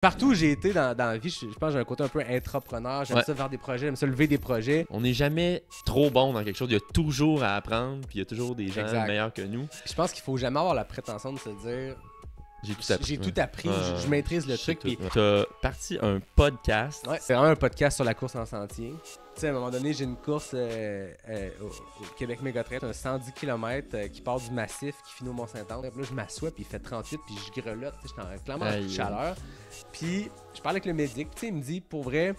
Partout où j'ai été dans la vie, je pense que j'ai un côté un peu intrapreneur. J'aime ça faire des projets, j'aime ça lever des projets. On n'est jamais trop bon dans quelque chose. Il y a toujours à apprendre, puis il y a toujours des gens meilleurs que nous. Je pense qu'il faut jamais avoir la prétention de se dire j'ai tout appris, je maîtrise le truc. Puis... Tu as parti un podcast. Ouais, c'est vraiment un podcast sur la course en sentier. Tu sais, à un moment donné, j'ai une course au Québec Mégatrail, un 110 km qui part du massif, qui finit au Mont-Saint-Anne. Là, je m'assois, puis il fait 38, puis je grelotte. J'étais clairement en coup de chaleur. Puis, je parle avec le médic, tu sais, il me dit, pour vrai...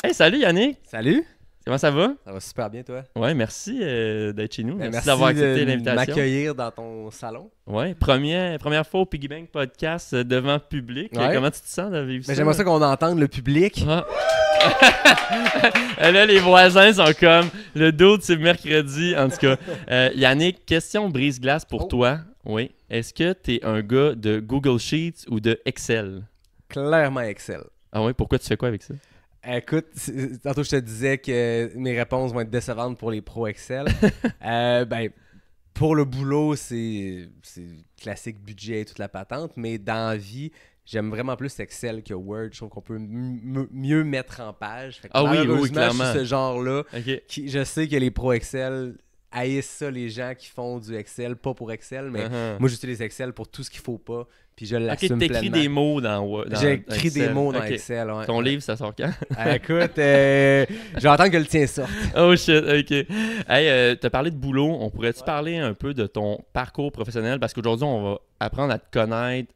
Hey, salut Yannick! Salut! Comment ça va? Ça va super bien, toi? Ouais, merci d'être chez nous. Merci d'avoir accepté l'invitation. M'accueillir dans ton salon. Ouais, première fois au Piggy Bank Podcast devant public. Ouais. Comment tu te sens de vivre ça? J'aimerais ça qu'on entende le public. Ah. Là, les voisins sont comme le dos de ce mercredi. En tout cas, Yannick, question brise-glace pour toi. Oui. Est-ce que tu es un gars de Google Sheets ou de Excel? Clairement Excel. Ah oui? Pourquoi tu fais quoi avec ça? Écoute, tantôt je te disais que mes réponses vont être décevantes pour les pros Excel. Pour le boulot, c'est classique budget et toute la patente, mais dans la vie, j'aime vraiment plus Excel que Word. Je trouve qu'on peut mieux mettre en page. Fait que oui, clairement. Je suis ce genre-là. Okay. Je sais que les pros Excel haïssent ça, les gens qui font du Excel, pas pour Excel, mais moi j'utilise Excel pour tout ce qu'il faut pas. Puis je l'assume pleinement. T'écris des mots dans Word. J'écris des mots dans Excel. Ouais. Ton livre, ça sort quand? Écoute, j'entends que le tien sorte. Oh shit, ok. Hey, t'as parlé de boulot. On pourrait-tu parler un peu de ton parcours professionnel? Parce qu'aujourd'hui, on va apprendre à te connaître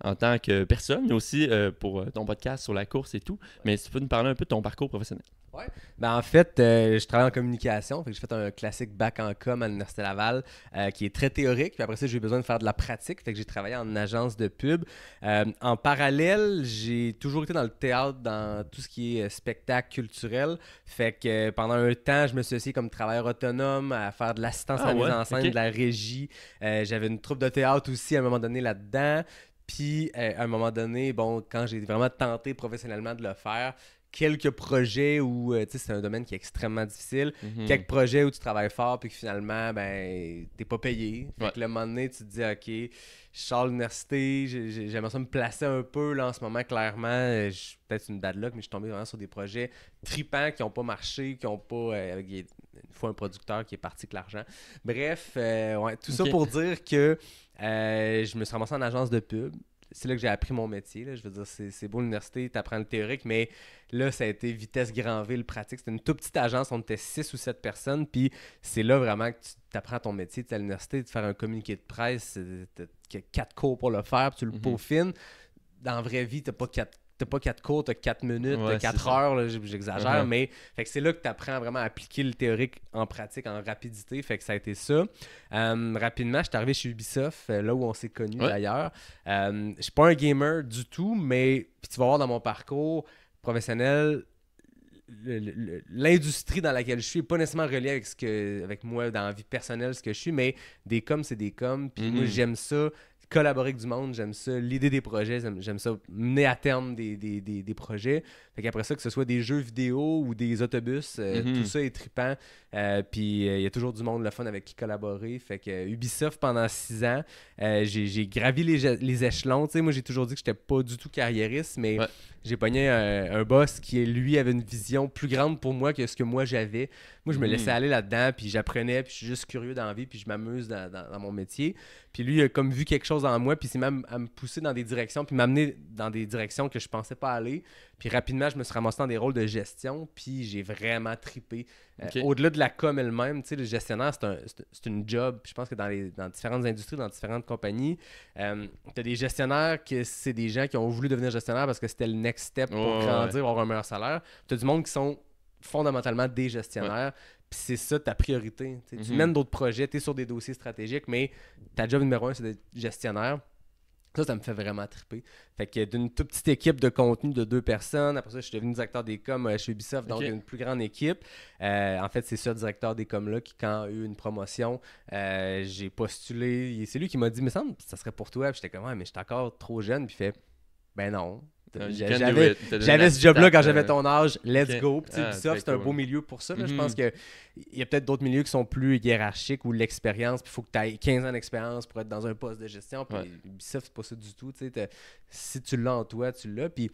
en tant que personne, mais aussi pour ton podcast sur la course et tout. Mais si tu peux nous parler un peu de ton parcours professionnel. Ouais. Ben en fait, je travaille en communication. Fait que j'ai fait un classique bac en com à l'Université Laval qui est très théorique. Puis après ça, j'ai eu besoin de faire de la pratique. Fait que j'ai travaillé en agence de pub. En parallèle, j'ai toujours été dans le théâtre, dans tout ce qui est spectacle culturel. Fait que pendant un temps, je me suis associé comme travailleur autonome à faire de l'assistance à la mise en scène, de la régie. J'avais une troupe de théâtre aussi à un moment donné là-dedans. Puis à un moment donné, bon, quand j'ai vraiment tenté professionnellement de le faire, quelques projets où, tu sais, c'est un domaine qui est extrêmement difficile. Quelques projets où tu travailles fort puis que finalement, ben, t'es pas payé. Fait que le moment donné, tu te dis, OK, je sors de l'université, j'aimerais ça me placer un peu, là, en ce moment, clairement. Peut-être une bad luck, mais je suis tombé vraiment sur des projets tripants qui n'ont pas marché, qui n'ont pas... une fois un producteur qui est parti avec l'argent. Bref, tout ça pour dire que je me suis ramassé en agence de pub. C'est là que j'ai appris mon métier. Là. Je veux dire, c'est beau l'université, tu apprends le théorique, mais là, ça a été vitesse grand V, le pratique. C'était une toute petite agence, on était 6 ou 7 personnes, puis c'est là vraiment que tu apprends ton métier. Tu es à l'université, de faire un communiqué de presse, tu as 4 cours pour le faire, puis tu le peaufines. Dans la vraie vie, tu n'as pas 4 cours, tu as 4 minutes, 4 heures, là, j'exagère, mais fait que c'est là que tu apprends vraiment à appliquer le théorique en pratique, en rapidité. Fait que ça a été ça. Rapidement, je suis arrivé chez Ubisoft, là où on s'est connus d'ailleurs. Je suis pas un gamer du tout, mais puis tu vas voir dans mon parcours professionnel, l'industrie dans laquelle je suis n'est pas nécessairement reliée avec moi dans la vie personnelle, ce que je suis, mais des coms, c'est des coms. Puis moi, j'aime ça. Collaborer avec du monde, j'aime ça, l'idée des projets, j'aime ça, mener à terme des projets. Fait qu'après ça, que ce soit des jeux vidéo ou des autobus, tout ça est trippant. Puis il y a toujours du monde le fun avec qui collaborer. Fait que Ubisoft, pendant 6 ans, j'ai gravi les échelons. Tu sais, moi, j'ai toujours dit que j'étais pas du tout carriériste, mais j'ai pogné un boss qui, lui, avait une vision plus grande pour moi que ce que moi j'avais. Moi, je me laissais aller là-dedans, puis j'apprenais, puis je suis juste curieux dans la vie, puis je m'amuse dans mon métier. Puis lui, il a comme vu quelque chose en moi, puis c'est même à me pousser dans des directions, puis m'amener dans des directions que je pensais pas aller. Puis rapidement, je me suis ramassé dans des rôles de gestion, puis j'ai vraiment trippé. Au-delà de la com elle-même, tu sais, le gestionnaire, c'est une job. Puis je pense que dans différentes industries, dans différentes compagnies, tu as des gestionnaires que c'est des gens qui ont voulu devenir gestionnaire parce que c'était le next step pour grandir, avoir un meilleur salaire. Tu as du monde qui sont fondamentalement des gestionnaires. Puis c'est ça ta priorité. Tu mènes d'autres projets, tu es sur des dossiers stratégiques, mais ta job numéro 1, c'est d'être gestionnaire. Ça me fait vraiment triper. Fait que d'une toute petite équipe de contenu de 2 personnes, après ça, je suis devenu directeur des coms chez Ubisoft, donc une plus grande équipe. En fait, c'est ce directeur des coms-là qui, quand a eu une promotion, j'ai postulé. C'est lui qui m'a dit, mais ça serait pour toi. Puis j'étais comme, ouais, mais je suis encore trop jeune. Puis il fait, ben non. J'avais ce job-là quand j'avais ton âge, let's go. Puis Ubisoft, c'est un beau cool. milieu pour ça. Là. Je pense qu'il y a peut-être d'autres milieux qui sont plus hiérarchiques où l'expérience, puis il faut que tu aies 15 ans d'expérience pour être dans un poste de gestion. Puis Ubisoft, c'est pas ça du tout. Si tu l'as en toi, tu l'as. Puis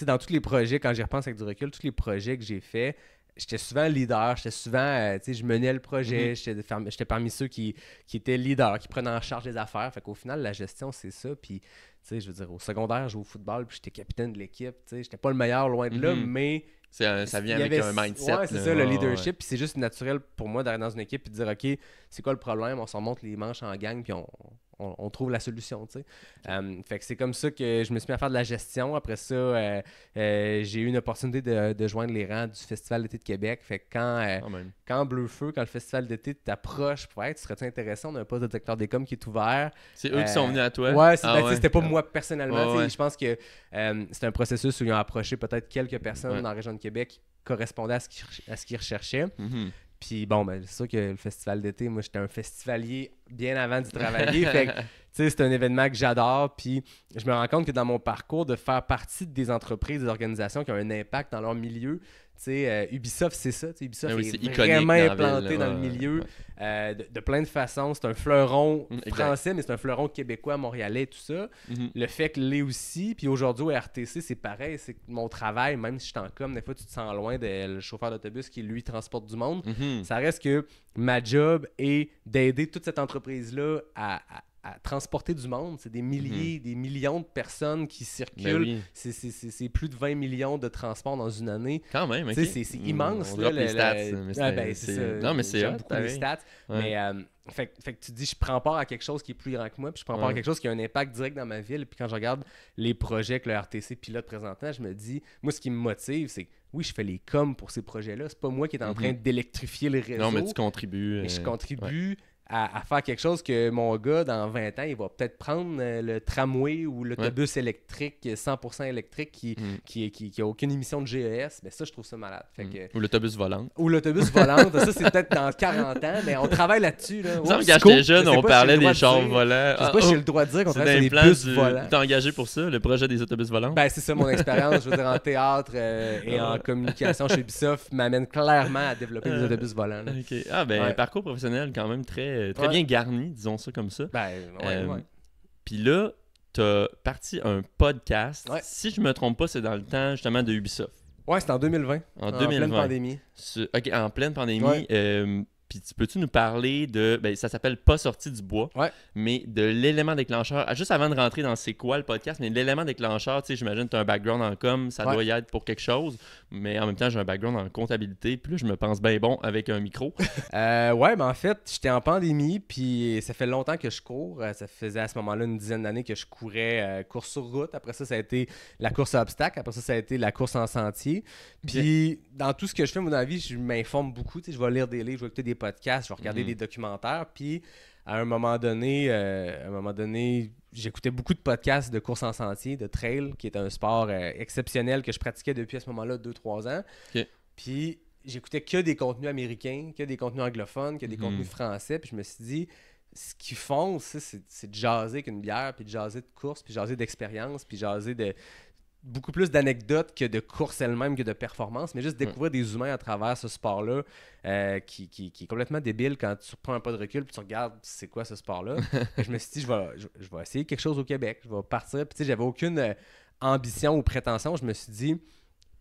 dans tous les projets, quand j'y repense avec du recul, tous les projets que j'ai faits, j'étais souvent leader, je menais le projet, j'étais parmi ceux qui étaient leaders, qui prenaient en charge les affaires. Fait qu'au final, la gestion, c'est ça. Puis, je veux dire, au secondaire, je jouais au football, puis j'étais capitaine de l'équipe. J'étais pas le meilleur, loin de là, mais... ça vient avec un mindset. Ouais, c'est ça, le leadership. Puis c'est juste naturel pour moi d'arriver dans une équipe et de dire, OK, c'est quoi le problème? On s'en monte les manches en gang, puis on trouve la solution, tu sais. Fait que c'est comme ça que je me suis mis à faire de la gestion. Après ça, j'ai eu une opportunité de joindre les rangs du Festival d'été de Québec. Fait que quand Bleu-Feu, quand le Festival d'été t'approche, pour être, serais-tu intéressant? On a un poste de directeur des coms qui est ouvert. C'est eux qui sont venus à toi? Ouais, c'était pas moi personnellement. Ouais. Je pense que c'était un processus où ils ont approché peut-être quelques personnes dans la région de Québec qui correspondaient à ce qu'ils recherchaient. Mm-hmm. Puis bon, c'est sûr que le festival d'été, moi j'étais un festivalier bien avant d'y travailler. Fait que, c'est un événement que j'adore. Puis je me rends compte que dans mon parcours, de faire partie des entreprises, des organisations qui ont un impact dans leur milieu, Ubisoft, c'est ça. Ubisoft est vraiment implanté dans le milieu de plein de façons. C'est un fleuron français, mais c'est un fleuron québécois, montréalais, tout ça. Mm-hmm. Le fait que l'est aussi. Puis aujourd'hui, au RTC, c'est pareil. C'est que mon travail, même si je suis en com, des fois, tu te sens loin de le chauffeur d'autobus qui, lui, transporte du monde. Mm-hmm. Ça reste que ma job est d'aider toute cette entreprise-là à transporter du monde. C'est des milliers, des millions de personnes qui circulent. C'est plus de 20 millions de transports dans une année. Quand même, ok. C'est immense. On drop les stats. C'est ça. Non, mais c'est j'aime beaucoup les stats. Ouais. Mais fait que tu dis, je prends part à quelque chose qui est plus grand que moi, puis je prends part à quelque chose qui a un impact direct dans ma ville. Puis quand je regarde les projets que le RTC pilote présentement, je me dis, moi, ce qui me motive, c'est que oui, je fais les coms pour ces projets-là. C'est pas moi qui est en train d'électrifier les réseaux. Non, mais tu contribues. Mais je contribue à faire quelque chose que mon gars, dans 20 ans, il va peut-être prendre le tramway ou l'autobus électrique, 100% électrique, qui a aucune émission de GES. Mais ça, je trouve ça malade. Fait que... Ou l'autobus volant. Ça, c'est peut-être dans 40 ans, mais on travaille là-dessus. Là. Quand j'étais jeune, on parlait des chars volants. Je sais pas si j'ai le droit de dire qu'on travaille sur des bus volants. Tu t'es engagé pour ça, le projet des autobus volants? Ben, c'est ça mon expérience. Je veux dire, en théâtre et en communication chez Ubisoft m'amène clairement à développer des autobus volants. Là. Okay. Un parcours professionnel quand même très bien garni, disons ça comme ça. Puis là, t'as parti un podcast. Ouais. Si je me trompe pas, c'est dans le temps justement de Ubisoft. Ouais, c'était en 2020. En 2020. pleine pandémie. OK, en pleine pandémie. Ouais. Puis peux-tu nous parler de... ça s'appelle Pas sorti du bois, mais de l'élément déclencheur. Juste avant de rentrer dans c'est quoi le podcast, mais l'élément déclencheur, tu sais, j'imagine que tu as un background en com, ça doit y être pour quelque chose, mais en même temps, j'ai un background en comptabilité, puis là, je me pense bien bon avec un micro. Mais en fait, j'étais en pandémie, puis ça fait longtemps que je cours. Ça faisait à ce moment-là une dizaine d'années que je courais course sur route. Après ça a été la course à obstacles. Après ça a été la course en sentier. Puis dans tout ce que je fais, moi, dans la vie, je m'informe beaucoup. Je vais lire des livres, je vais écouter des podcasts, je vais regarder des documentaires, puis à un moment donné, j'écoutais beaucoup de podcasts de course en sentier, de trail, qui est un sport exceptionnel que je pratiquais depuis à ce moment-là 2-3 ans. Puis j'écoutais que des contenus américains, que des contenus anglophones, que des contenus français, puis je me suis dit, ce qu'ils font, c'est de jaser avec une bière, puis de jaser de course, puis jaser d'expérience, puis jaser de beaucoup plus d'anecdotes que de course elle-même, que de performance, mais juste découvrir des humains à travers ce sport-là qui est complètement débile quand tu prends un pas de recul puis tu regardes c'est quoi ce sport-là. Je me suis dit, je vais essayer quelque chose au Québec, je vais partir. Puis tu sais, j'avais aucune ambition ou prétention. Je me suis dit,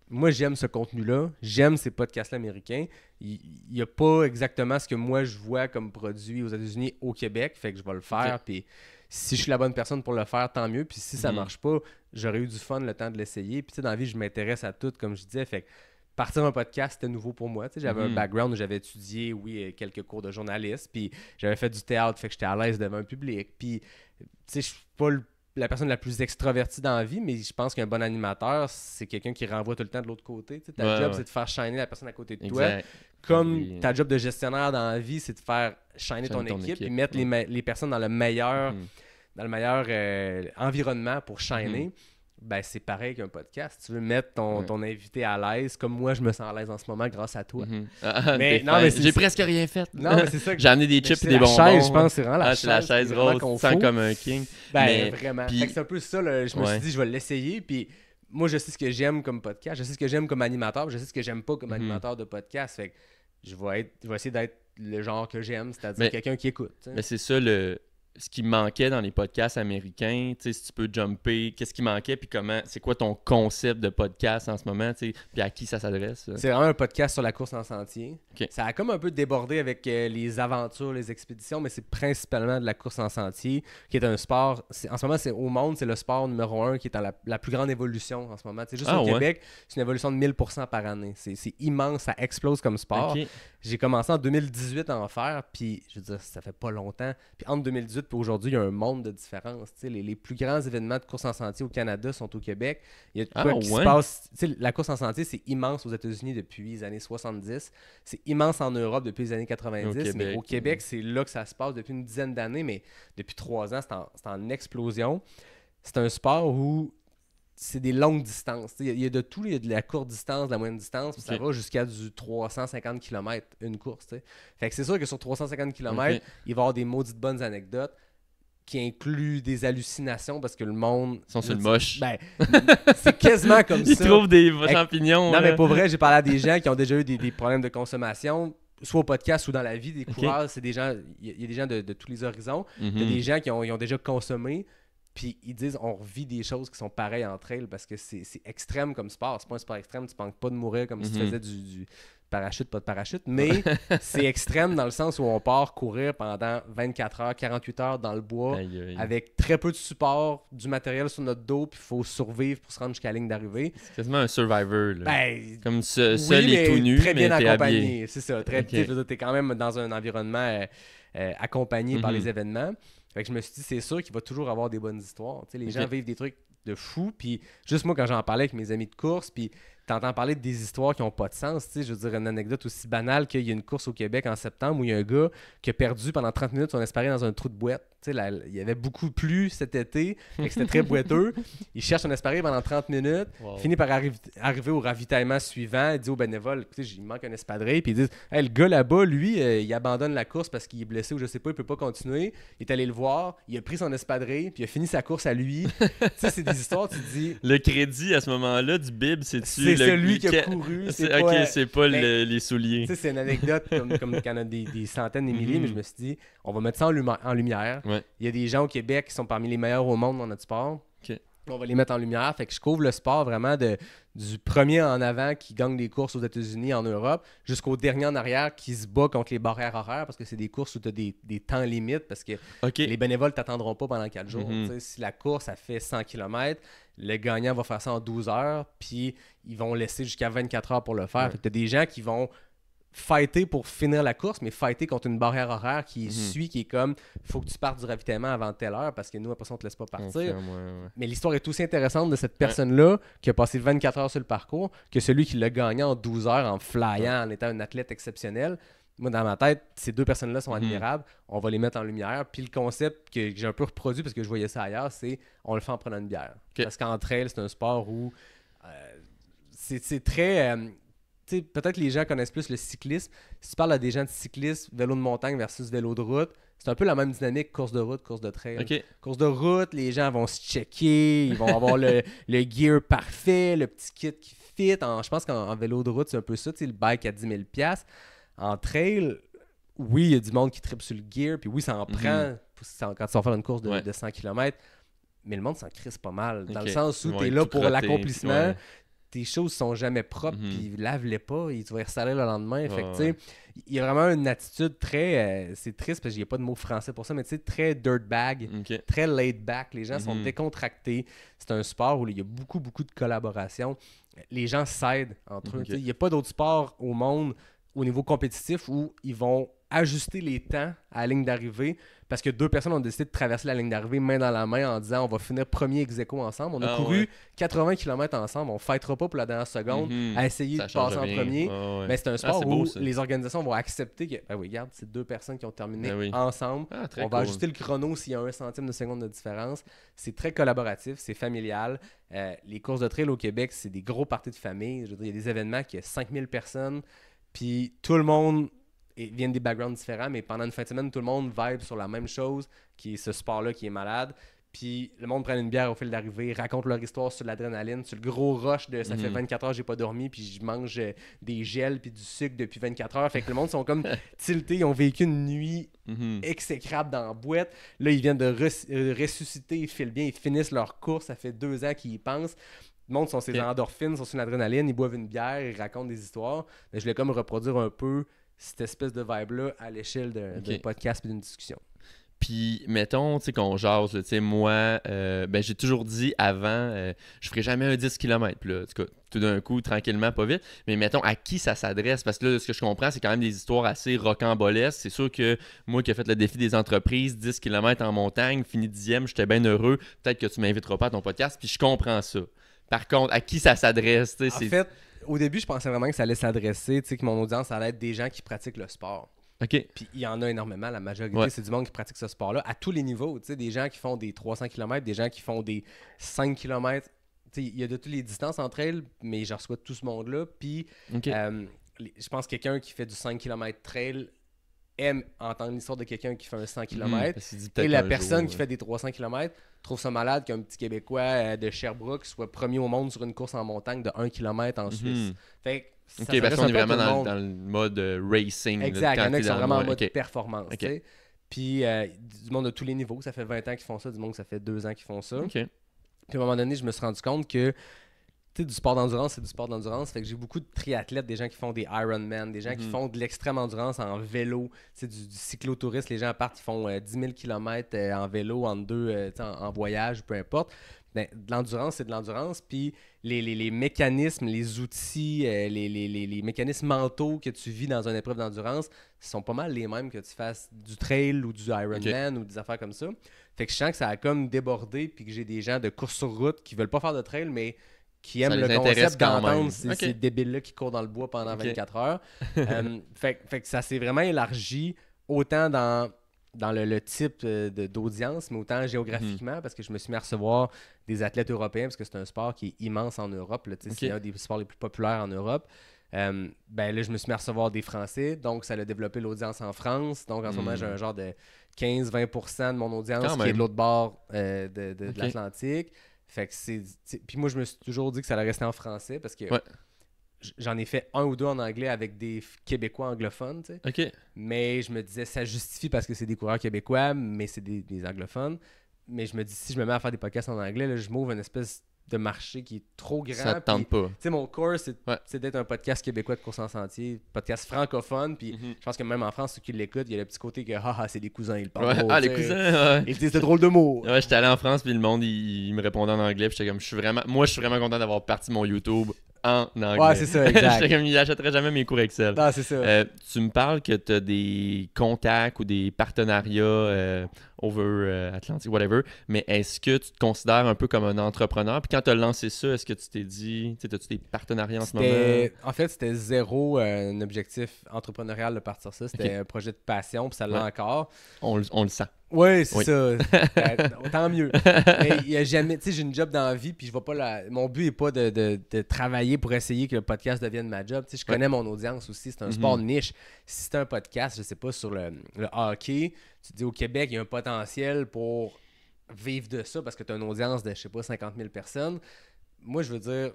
moi j'aime ce contenu-là, j'aime ces podcasts-là américains. Il n'y a pas exactement ce que moi je vois comme produit aux États-Unis au Québec, fait que je vais le faire. Puis si je suis la bonne personne pour le faire, tant mieux. Puis si ça marche pas, j'aurais eu du fun le temps de l'essayer. Puis tu sais, dans la vie, je m'intéresse à tout, comme je disais. Fait que partir un podcast, c'était nouveau pour moi. Tu sais, j'avais un background où j'avais étudié, quelques cours de journaliste. Puis j'avais fait du théâtre, fait que j'étais à l'aise devant un public. Puis tu sais, je suis pas la personne la plus extravertie dans la vie, mais je pense qu'un bon animateur, c'est quelqu'un qui renvoie tout le temps de l'autre côté. Tu sais, ta job, c'est de faire shiner la personne à côté de toi. Comme ta job de gestionnaire dans la vie, c'est de faire shiner ton équipe et mettre les personnes dans le meilleur, environnement pour shiner. Ben, c'est pareil qu'un podcast. Tu veux mettre ton invité à l'aise, comme moi, je me sens à l'aise en ce moment grâce à toi. Mais j'ai presque rien fait. Non, mais c'est ça. J'ai amené des chips et des bonbons. La chaise, je pense, c'est vraiment c'est la chaise rose, tu sens comme un king. Ben, vraiment. Fait que c'est un peu ça. Je me suis dit, je vais l'essayer. Puis moi, je sais ce que j'aime comme podcast, je sais ce que j'aime comme animateur, je sais ce que j'aime pas comme Mhm. animateur de podcast. Fait que je vais essayer d'être le genre que j'aime, c'est-à-dire Mais- quelqu'un qui écoute. Tu sais. Mais c'est ça ce qui manquait dans les podcasts américains, tu sais, si tu peux jumper, qu'est-ce qui manquait, puis c'est quoi ton concept de podcast en ce moment, tu sais, puis à qui ça s'adresse? C'est vraiment un podcast sur la course en sentier. Ok. Ça a comme un peu débordé avec les aventures, les expéditions, mais c'est principalement de la course en sentier, qui est un sport. En ce moment, c'est au monde, c'est le sport numéro 1 qui est dans la plus grande évolution en ce moment. Tu sais, juste au Ouais. Québec, c'est une évolution de 1000% par année. C'est immense, ça explose comme sport. Ok. J'ai commencé en 2018 à en faire, puis je veux dire, ça fait pas longtemps. Puis entre 2018 et aujourd'hui, il y a un monde de différence. Tu sais, les plus grands événements de course en sentier au Canada sont au Québec. Il y a de quoi qui se passe. Tu sais, la course en sentier, c'est immense aux États-Unis depuis les années 70. C'est immense en Europe depuis les années 90. Mais au Québec, c'est là que ça se passe depuis une dizaine d'années. Mais depuis 3 ans, c'est en explosion. C'est un sport où c'est des longues distances. Il y a de tout. Il y a de la courte distance, de la moyenne distance, puis ça va jusqu'à du 350 km une course. T'sais. Fait que c'est sûr que sur 350 km, il va y avoir des maudites bonnes anecdotes qui incluent des hallucinations parce que le monde... Ils sont sur le moche. Ben, c'est quasiment comme ça. Ils trouvent des champignons. Non, mais pour vrai, j'ai parlé à des gens qui ont déjà eu des problèmes de consommation, soit au podcast ou dans la vie. Des coureurs, c'est des gens... Il y a des gens de tous les horizons. Il y a des gens qui ont déjà consommé. Puis ils disent on revit des choses qui sont pareilles entre elles parce que c'est extrême comme sport. C'est pas un sport extrême, tu manques pas de mourir comme si tu faisais du parachute, pas de parachute. Mais c'est extrême dans le sens où on part courir pendant 24 heures, 48 heures dans le bois avec très peu de support, du matériel sur notre dos, puis il faut survivre pour se rendre jusqu'à la ligne d'arrivée. C'est quasiment un Survivor. Là. Ben, comme seul et tout nu, très bien mais t'es accompagné. habillé. C'est ça. T'es quand même dans un environnement accompagné par les événements. Fait que je me suis dit, c'est sûr qu'il va toujours avoir des bonnes histoires. T'sais, les gens vivent des trucs de fou. Puis juste moi, quand j'en parlais avec mes amis de course, puis t'entends parler des histoires qui n'ont pas de sens. Je veux dire, une anecdote aussi banale qu'il y a une course au Québec en septembre où il y a un gars qui a perdu pendant 30 minutes son appareil dans un trou de boîte. Il y avait beaucoup plu cet été, c'était très boiteux. Il cherche son appareil pendant 30 minutes, finit par arriver au ravitaillement suivant. Il dit aux bénévoles, écoutez, il manque un espadrille. Puis ils disent, hey, le gars là-bas, lui, il abandonne la course parce qu'il est blessé ou je sais pas, il peut pas continuer. Il est allé le voir, il a pris son espadrille, puis il a fini sa course à lui. C'est des histoires, tu te dis... Le crédit à ce moment-là du bib, c'est celui qui a couru. C'est pas les souliers. C'est une anecdote comme quand on a des centaines, des milliers, mais je me suis dit, on va mettre ça en lumière. Ouais. Il y a des gens au Québec qui sont parmi les meilleurs au monde dans notre sport. Okay. On va les mettre en lumière. Fait que je couvre le sport vraiment du premier en avant qui gagne des courses aux États-Unis, en Europe, jusqu'au dernier en arrière qui se bat contre les barrières horaires parce que c'est des courses où tu as des temps limites parce que les bénévoles ne t'attendront pas pendant 4 jours. Si la course, ça fait 100 km, le gagnant va faire ça en 12 heures, puis ils vont laisser jusqu'à 24 heures pour le faire. Fait que tu as des gens qui vont fighter pour finir la course, mais fighter contre une barrière horaire qui suit, qui est comme faut que tu partes du ravitaillement avant telle heure parce que nous, après ça, on te laisse pas partir. Mais l'histoire est aussi intéressante de cette personne-là qui a passé 24 heures sur le parcours que celui qui l'a gagné en 12 heures en flyant, en étant un athlète exceptionnel. Moi, dans ma tête, ces deux personnes-là sont admirables. On va les mettre en lumière. Puis le concept que j'ai un peu reproduit parce que je voyais ça ailleurs, c'est on le fait en prenant une bière. Parce qu'entre elles, c'est un sport où c'est très... peut-être que les gens connaissent plus le cyclisme. Si tu parles à des gens de cyclisme, vélo de montagne versus vélo de route, c'est un peu la même dynamique, course de route, course de trail. Course de route, les gens vont se checker, ils vont avoir le gear parfait, le petit kit qui fit. Je pense qu'en vélo de route, c'est un peu ça, le bike à 10 000 $. En trail, oui, il y a du monde qui tripe sur le gear, puis oui, ça en prend quand tu vas faire une course de 100 km, mais le monde s'en crisse pas mal, dans le sens où tu es là pour l'accomplissement. Tes choses sont jamais propres, puis lave-les pas, et tu vas les ressaler le lendemain. Fait que, tu sais, il y a vraiment une attitude très... c'est triste parce qu'il n'y a pas de mot français pour ça, mais tu sais, très dirtbag, très laid back. Les gens sont décontractés. C'est un sport où il y a beaucoup, beaucoup de collaboration. Les gens s'aident entre eux. Il n'y a pas d'autre sport au monde au niveau compétitif où ils vont ajuster les temps à la ligne d'arrivée parce que deux personnes ont décidé de traverser la ligne d'arrivée main dans la main en disant on va finir premier ex-aequo ensemble. On a couru 80 km ensemble, on ne fightera pas pour la dernière seconde à essayer de passer en premier. Mais c'est un sport où les organisations vont accepter que ben oui, regarde, c'est deux personnes qui ont terminé ensemble. On va ajuster le chrono s'il y a 1 centime de seconde de différence. C'est très collaboratif, c'est familial. Les courses de trail au Québec, c'est des gros parties de famille. Je veux dire, il y a des événements qui ont 5000 personnes, puis tout le monde viennent des backgrounds différents, mais pendant une fin de semaine, tout le monde vibe sur la même chose, qui est ce sport-là qui est malade. Puis le monde prend une bière au fil d'arrivée, raconte leur histoire sur l'adrénaline, sur le gros rush de ça fait 24 heures j'ai pas dormi, puis je mange des gels puis du sucre depuis 24 heures. Fait que le monde sont comme tiltés, ils ont vécu une nuit exécrable dans la boîte. Là, ils viennent de ressusciter, ils filent bien, ils finissent leur course, ça fait 2 ans qu'ils y pensent. Le monde sont ses endorphines, sont sur l'adrénaline, ils boivent une bière, ils racontent des histoires. Mais je voulais comme reproduire un peu cette espèce de vibe-là à l'échelle d'un podcast et d'une discussion. Puis, mettons, tu sais, qu'on jase, tu sais, moi, ben, j'ai toujours dit avant, je ferai jamais un 10 km. Puis là, en tout cas, tout d'un coup, tranquillement, pas vite. Mais mettons, à qui ça s'adresse? Parce que là, ce que je comprends, c'est quand même des histoires assez rocambolesques. C'est sûr que moi qui ai fait le défi des entreprises, 10 km en montagne, fini 10e, j'étais bien heureux. Peut-être que tu m'inviteras pas à ton podcast, puis je comprends ça. Par contre, à qui ça s'adresse? En fait, au début, je pensais vraiment que ça allait s'adresser, tu sais, que mon audience allait être des gens qui pratiquent le sport. OK. Puis il y en a énormément, la majorité, c'est du monde qui pratique ce sport-là à tous les niveaux. Tu sais, des gens qui font des 300 km, des gens qui font des 5 km. Tu sais, il y a de toutes les distances entre elles, mais je reçois tout ce monde-là. Puis je pense que quelqu'un qui fait du 5 km trail aime entendre l'histoire de quelqu'un qui fait un 100 km. Et la personne qui fait des 300 km trouve ça malade qu'un petit Québécois de Sherbrooke soit premier au monde sur une course en montagne de 1 km en Suisse. Fait que OK, parce qu'on est vraiment dans le mode racing. Exact, il y en a qui sont vraiment en mode performance. Okay. Puis du monde de tous les niveaux, ça fait 20 ans qu'ils font ça, du monde ça fait 2 ans qu'ils font ça. Puis à un moment donné, je me suis rendu compte que du sport d'endurance, c'est du sport d'endurance. Fait que j'ai beaucoup de triathlètes, des gens qui font des Ironman, des gens qui font de l'extrême endurance en vélo, du cyclotourisme. Les gens partent, ils font 10 000 km en vélo, en voyage, peu importe. Ben, de l'endurance, c'est de l'endurance. Puis les mécanismes, les outils, les mécanismes mentaux que tu vis dans une épreuve d'endurance sont pas mal les mêmes que tu fasses du trail ou du Ironman ou des affaires comme ça. Fait que je sens que ça a comme débordé puis que j'ai des gens de course sur route qui veulent pas faire de trail, mais qui aiment le concept d'entendre ces débiles-là qui courent dans le bois pendant 24 heures. Fait que ça s'est vraiment élargi autant dans le type d'audience, mais autant géographiquement, parce que je me suis mis à recevoir des athlètes européens, parce que c'est un sport qui est immense en Europe. Là, c'est un des sports les plus populaires en Europe. Ben là, je me suis mis à recevoir des Français, donc ça a développé l'audience en France. Donc en ce moment, j'ai un genre de 15-20% de mon audience qui est de l'autre bord de l'Atlantique. Fait que puis moi, je me suis toujours dit que ça allait rester en français parce que j'en ai fait un ou deux en anglais avec des Québécois anglophones, tu sais. Mais je me disais, ça justifie parce que c'est des coureurs québécois, mais c'est des anglophones. Mais je me dis, si je me mets à faire des podcasts en anglais, là, je m'ouvre une espèce de marché qui est trop grand. Ça te tente pas. Tu sais, mon core, c'est d'être un podcast québécois de course en sentier, podcast francophone. Puis je pense que même en France, ceux qui l'écoutent, il y a le petit côté que c'est des cousins, ils parlent gros, les cousins, ils disent c'est drôle de mots. Ouais, j'étais allé en France, puis le monde, il me répondait en anglais. Puis j'étais comme, je suis vraiment content d'avoir parti mon YouTube en anglais. Ouais, c'est ça, exact. J'étais comme, il achèterait jamais mes cours Excel. Non, c'est ça. Tu me parles que tu as des contacts ou des partenariats over Atlantic, whatever, mais est-ce que tu te considères un peu comme un entrepreneur? Puis quand tu as lancé ça, est-ce que tu t'es dit, as-tu des partenariats en ce moment? En fait, c'était zéro un objectif entrepreneurial de partir ça. C'était un projet de passion, puis ça l'a encore. On le sent. Oui, c'est ça. Tant mieux. Mais il y a jamais, tu sais, j'ai une job dans la vie, puis je vais pas mon but n'est pas de travailler pour essayer que le podcast devienne ma job. Tu sais, je connais mon audience aussi. C'est un sport de niche. Si c'est un podcast, je sais pas, sur le hockey, tu te dis au Québec, il y a un potentiel pour vivre de ça parce que tu as une audience de, je sais pas, 50 000 personnes. Moi, je veux dire,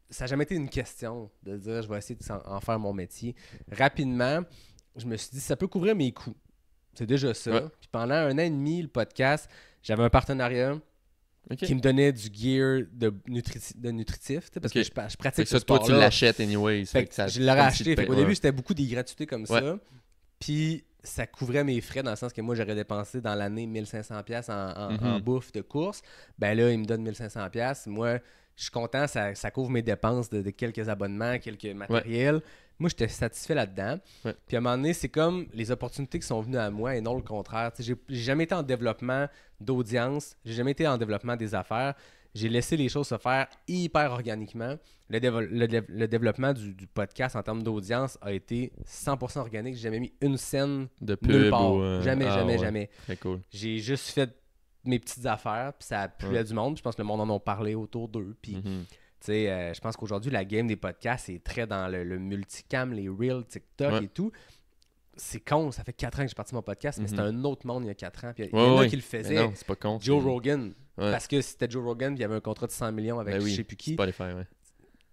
ça n'a jamais été une question de dire je vais essayer d'en faire mon métier. Rapidement, je me suis dit, ça peut couvrir mes coûts. C'est déjà ça. Puis pendant 1 an et demi, le podcast, j'avais un partenariat qui me donnait du gear de nutritif, parce que je pratique ce sport-là. Toi, tu l'achètes anyway. Je l'aurais acheté. Au début, c'était beaucoup des gratuités comme ça. Puis ça couvrait mes frais dans le sens que moi, j'aurais dépensé dans l'année 1500$ en bouffe de course. Ben là, il me donne 1500$. Moi, je suis content, ça couvre mes dépenses de quelques abonnements, quelques matériels. Moi, j'étais satisfait là-dedans. Puis à un moment donné, c'est comme les opportunités qui sont venues à moi et non le contraire. J'ai jamais été en développement d'audience. J'ai jamais été en développement des affaires. J'ai laissé les choses se faire hyper organiquement. Le développement du podcast en termes d'audience a été 100% organique. J'ai jamais mis une scène de pub nulle part. Jamais. Très cool. J'ai juste fait mes petites affaires, puis ça a plu à du monde. Je pense que le monde en a parlé autour d'eux. Puis, je pense qu'aujourd'hui, la game des podcasts est très dans le multicam, les reels, TikTok et tout. c'est con, ça fait 4 ans que j'ai parti mon podcast, mais c'était un autre monde il y a 4 ans. Puis il y Ouais, en a ouais. qui le Mais faisaient. non, c'est pas con. Joe Rogan. Ouais. Parce que c'était Joe Rogan, puis il y avait un contrat de 100 millions avec Ben oui, je sais plus qui. Spotify, ouais.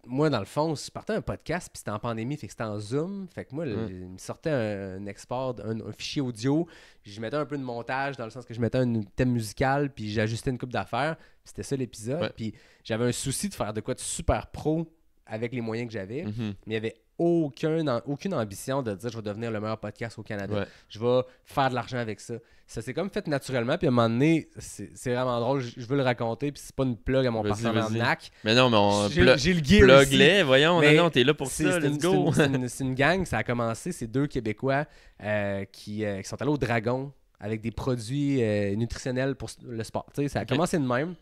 Moi, dans le fond, je partais un podcast, puis c'était en pandémie, fait que c'était en Zoom. Fait que moi, il me sortait un export, un fichier audio. Je mettais un peu de montage, dans le sens que je mettais un thème musical, puis j'ajustais une coupe d'affaires. Puis c'était ça l'épisode. Ouais. Puis j'avais un souci de faire de quoi de super pro avec les moyens que j'avais. Mhm. Mais il n'y avait aucune ambition de dire je vais devenir le meilleur podcast au Canada. Ouais. Je vais faire de l'argent avec ça. Ça s'est comme fait naturellement. Puis à un moment donné, c'est vraiment drôle. Je veux le raconter. Puis c'est pas une plug à mon Vas-y, partenaire vas-y. NAC. Mais non, mais on J'ai le gear aussi. plug-les, voyons. Mais non, t'es là pour ça, let's go. C'est une gang. Ça a commencé. C'est 2 Québécois qui sont allés au Dragon avec des produits nutritionnels pour le sport. Tu sais, ça a commencé de même.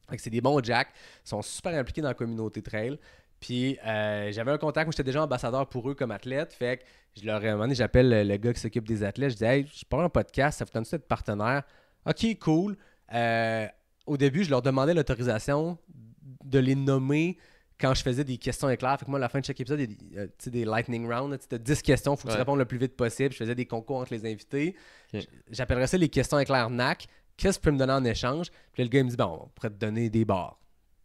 Fait que c'est des bons jacks. Ils sont super impliqués dans la communauté trail. Puis j'avais un contact où j'étais déjà ambassadeur pour eux comme athlète. Fait que à un moment donné, j'appelle le gars qui s'occupe des athlètes. Je dis hey, je pars un podcast, ça vous tente d'être partenaire? Ok, cool. Au début, je leur demandais l'autorisation de les nommer quand je faisais des questions éclairs. Fait que moi, à la fin de chaque épisode, il y a des lightning rounds. Tu as 10 questions, il faut que tu répondes le plus vite possible. Je faisais des concours entre les invités. Okay. J'appellerais ça les questions éclairs NAC. Qu'est-ce que tu peux me donner en échange? Puis là, le gars il me dit bon, on pourrait te donner des bars.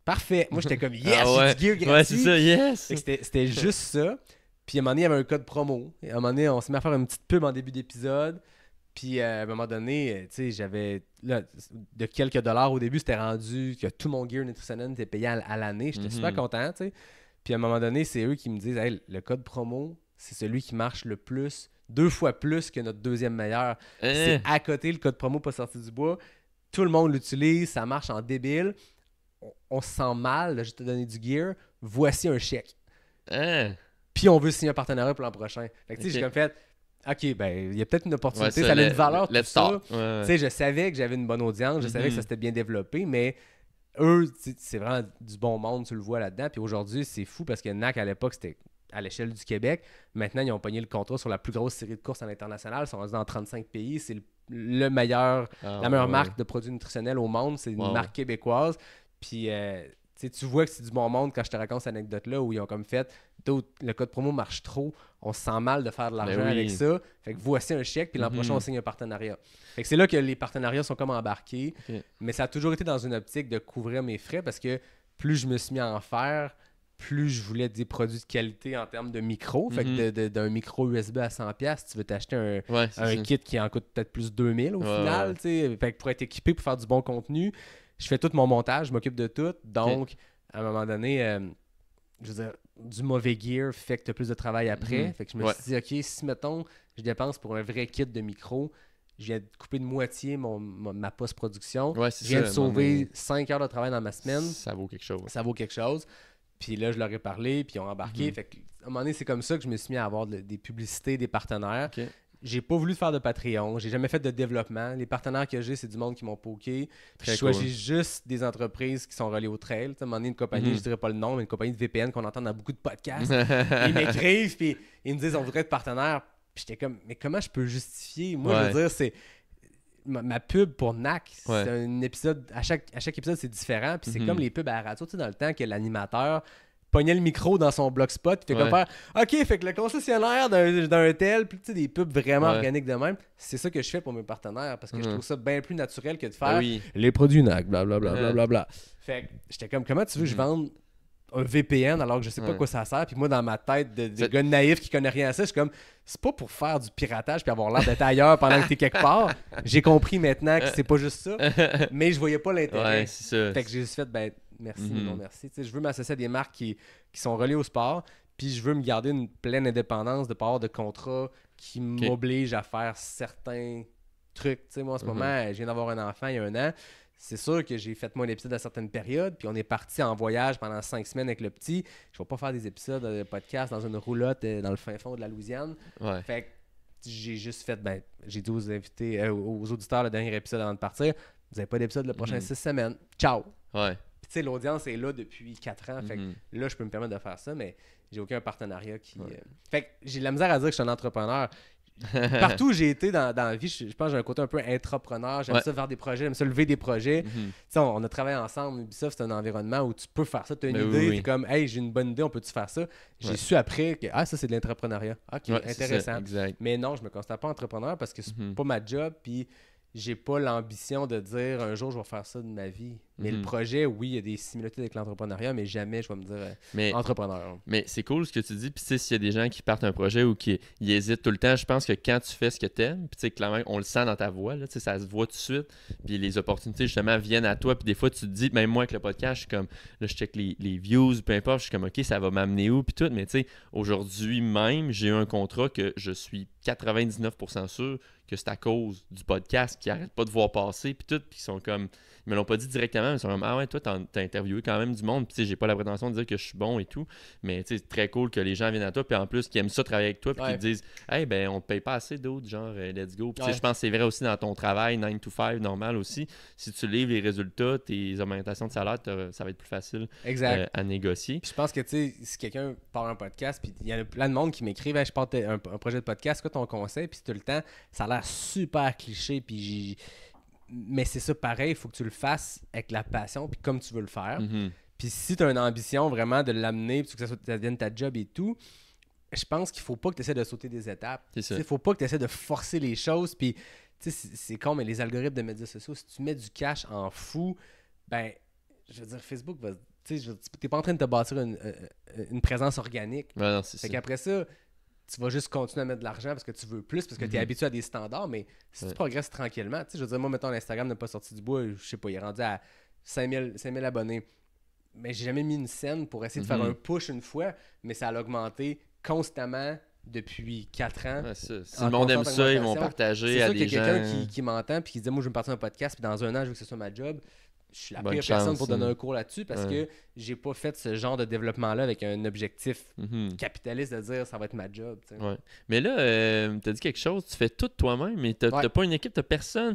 Parfait. Moi, j'étais comme yes, j'ai du gear gratuit. Ouais, c'est ça, yes. C'était juste ça. Puis à un moment donné, il y avait un code promo. Et à un moment donné, on s'est mis à faire une petite pub en début d'épisode. Puis à un moment donné, tu sais, j'avais là, de quelques dollars au début, c'était rendu que tout mon gear nutritionnel était payé à l'année. J'étais super content, tu sais. Puis à un moment donné, c'est eux qui me disent hey, le code promo, c'est celui qui marche le plus, 2 fois plus que notre deuxième meilleur. C'est à côté, le code promo pas sorti du bois. Tout le monde l'utilise, ça marche en débile. On se sent mal de juste te donner du gear. Voici un chèque. Puis on veut signer un partenariat pour l'an prochain. Fait que tu sais, j'ai comme fait OK, ben il y a peut-être une opportunité, ça a une valeur tout ça. Tu sais, je savais que j'avais une bonne audience, je savais que ça s'était bien développé, mais eux, c'est vraiment du bon monde, tu le vois là-dedans. Puis aujourd'hui, c'est fou parce que NAC à l'époque, c'était à l'échelle du Québec. Maintenant, ils ont pogné le contrat sur la plus grosse série de courses à l'international. Ils sont rendus dans 35 pays. C'est la meilleure marque de produits nutritionnels au monde. C'est une marque québécoise. Puis tu vois que c'est du bon monde quand je te raconte cette anecdote-là où ils ont comme fait le code promo marche trop, on se sent mal de faire de l'argent avec ça. Fait que voici un chèque, puis l'an prochain, on signe un partenariat. Fait que c'est là que les partenariats sont comme embarqués. Mais ça a toujours été dans une optique de couvrir mes frais parce que plus je me suis mis à en faire, plus je voulais des produits de qualité en termes de micro. Fait que d'un micro USB à 100$, tu veux t'acheter un kit qui en coûte peut-être plus 2000 au final. Fait que pour être équipé, pour faire du bon contenu, je fais tout mon montage, je m'occupe de tout. Donc, à un moment donné, je veux dire, du mauvais gear fait que tu as plus de travail après. Fait que je me suis dit, OK, si, mettons, je dépense pour un vrai kit de micro, je viens de couper de moitié ma post-production. Je viens de sauver 5 heures de travail dans ma semaine. Ça vaut quelque chose. Ça vaut quelque chose. Puis là, je leur ai parlé, puis ils ont embarqué. Fait que, à un moment donné, c'est comme ça que je me suis mis à avoir des publicités, des partenaires. J'ai pas voulu faire de Patreon. J'ai jamais fait de développement. Les partenaires que j'ai, c'est du monde qui m'ont poké. Je choisis juste des entreprises qui sont reliées au trail. À un moment donné, une compagnie, je dirais pas le nom, mais une compagnie de VPN qu'on entend dans beaucoup de podcasts. Ils m'écrivent, puis ils me disent on voudrait être partenaire. Puis j'étais comme, mais comment je peux justifier? Moi, je veux dire, c'est ma pub pour NAC. C'est un épisode, à chaque épisode, c'est différent. Puis c'est comme les pubs à la radio, tu sais, dans le temps que l'animateur pognait le micro dans son blogspot, puis fait comme faire OK, fait que le concessionnaire d'un tel, puis tu sais, des pubs vraiment organiques de même, c'est ça que je fais pour mes partenaires parce que je trouve ça bien plus naturel que de faire les produits NAC, blablabla. Fait que j'étais comme, comment tu veux que je vende un VPN alors que je sais pas quoi ça sert? Puis moi, dans ma tête de gars naïf qui connaît rien à ça, je suis comme, c'est pas pour faire du piratage puis avoir l'air d'être ailleurs pendant que t'es quelque part. J'ai compris maintenant que c'est pas juste ça, mais je voyais pas l'intérêt. Fait que j'ai juste fait, merci, non merci. T'sais, je veux m'associer à des marques qui sont reliées au sport, puis je veux me garder une pleine indépendance de pas avoir de contrat qui m'oblige à faire certains trucs. T'sais, moi, en ce moment, je viens d'avoir un enfant il y a 1 an. C'est sûr que j'ai fait mon épisode à certaines périodes, puis on est parti en voyage pendant 5 semaines avec le petit. Je vais pas faire des épisodes de podcast dans une roulotte dans le fin fond de la Louisiane. Fait que j'ai juste fait, j'ai dit aux invités, aux auditeurs le dernier épisode avant de partir, vous n'avez pas d'épisode le prochain 6 semaines. Ciao! Puis tu sais, l'audience est là depuis 4 ans, fait que là, je peux me permettre de faire ça, mais j'ai aucun partenariat qui... Fait que j'ai de la misère à dire que je suis un entrepreneur. partout où j'ai été dans la vie, je pense que j'ai un côté un peu intrapreneur. J'aime ça faire des projets, j'aime ça lever des projets. Tu sais, on a travaillé ensemble. Ubisoft, c'est un environnement où tu peux faire ça. Tu as une idée, tu es comme, hey, j'ai une bonne idée, on peut-tu faire ça? J'ai su après que, ça, c'est de l'entrepreneuriat. Ok, intéressant. Mais non, je me considère pas entrepreneur parce que c'est pas ma job. Puis j'ai pas l'ambition de dire un jour je vais faire ça de ma vie. Mais le projet, oui, il y a des similitudes avec l'entrepreneuriat, mais jamais je vais me dire entrepreneur. Mais c'est cool ce que tu dis. Puis tu sais, s'il y a des gens qui partent un projet ou qui hésitent tout le temps, je pense que quand tu fais ce que tu aimes, puis tu sais, clairement, on le sent dans ta voix, là, ça se voit tout de suite. Puis les opportunités, justement, viennent à toi. Puis des fois, tu te dis, même moi avec le podcast, je suis comme, là, je check les views, peu importe, je suis comme, OK, ça va m'amener où, puis tout. Mais tu sais, aujourd'hui même, j'ai eu un contrat que je suis 99% sûr que c'est à cause du podcast qui n'arrêtent pas de voir passer, puis tout, puis ils sont comme, ils me l'ont pas dit directement, mais ils sont comme, ah ouais, toi, t'as interviewé quand même du monde, puis tu sais, j'ai pas la prétention de dire que je suis bon et tout, mais tu sais, c'est très cool que les gens viennent à toi, puis en plus, qu'ils aiment ça travailler avec toi, puis qu'ils te disent, hey, ben, on te paye pas assez d'autres, genre, let's go. Puis tu sais, je pense que c'est vrai aussi dans ton travail, 9 to 5, normal aussi. Si tu livres les résultats, tes augmentations de salaire, ça va être plus facile à négocier. Puis je pense que, tu sais, si quelqu'un part un podcast, puis il y a plein de monde qui m'écrivent, hey, je porte un projet de podcast, c'est quoi ton conseil? Puis tout le temps, ça a l'air super cliché, puis mais c'est ça pareil, il faut que tu le fasses avec la passion, puis comme tu veux le faire. Puis si tu as une ambition vraiment de l'amener, puis que ça devienne ta job et tout, je pense qu'il faut pas que tu essaies de sauter des étapes. Il faut pas que tu essaies de forcer les choses, puis c'est con, mais les algorithmes de médias sociaux, si tu mets du cash en fou, ben, je veux dire, Facebook va... Tu n'es pas en train de te bâtir une présence organique. Ouais, non, fait qu'après ça, tu vas juste continuer à mettre de l'argent parce que tu veux plus, parce que tu es habitué à des standards, mais si tu progresses tranquillement, je veux dire, moi, mettons, l'Instagram n'a pas sorti du bois, je sais pas, il est rendu à 5000 abonnés. Mais j'ai jamais mis une scène pour essayer de faire un push une fois, mais ça a augmenté constamment depuis 4 ans. Ouais, si le monde aime ça, ils vont partager à des gens. C'est sûr qu'il y a quelqu'un qui m'entend et qui dit, moi, je veux me partir un podcast, puis dans un an, je veux que ce soit ma job. Je suis la pire personne pour donner un cours là-dessus parce que j'ai pas fait ce genre de développement-là avec un objectif capitaliste de dire ça va être ma job. Ouais. Mais là, tu as dit quelque chose, tu fais tout toi-même, mais tu n'as pas une équipe, tu n'as personne.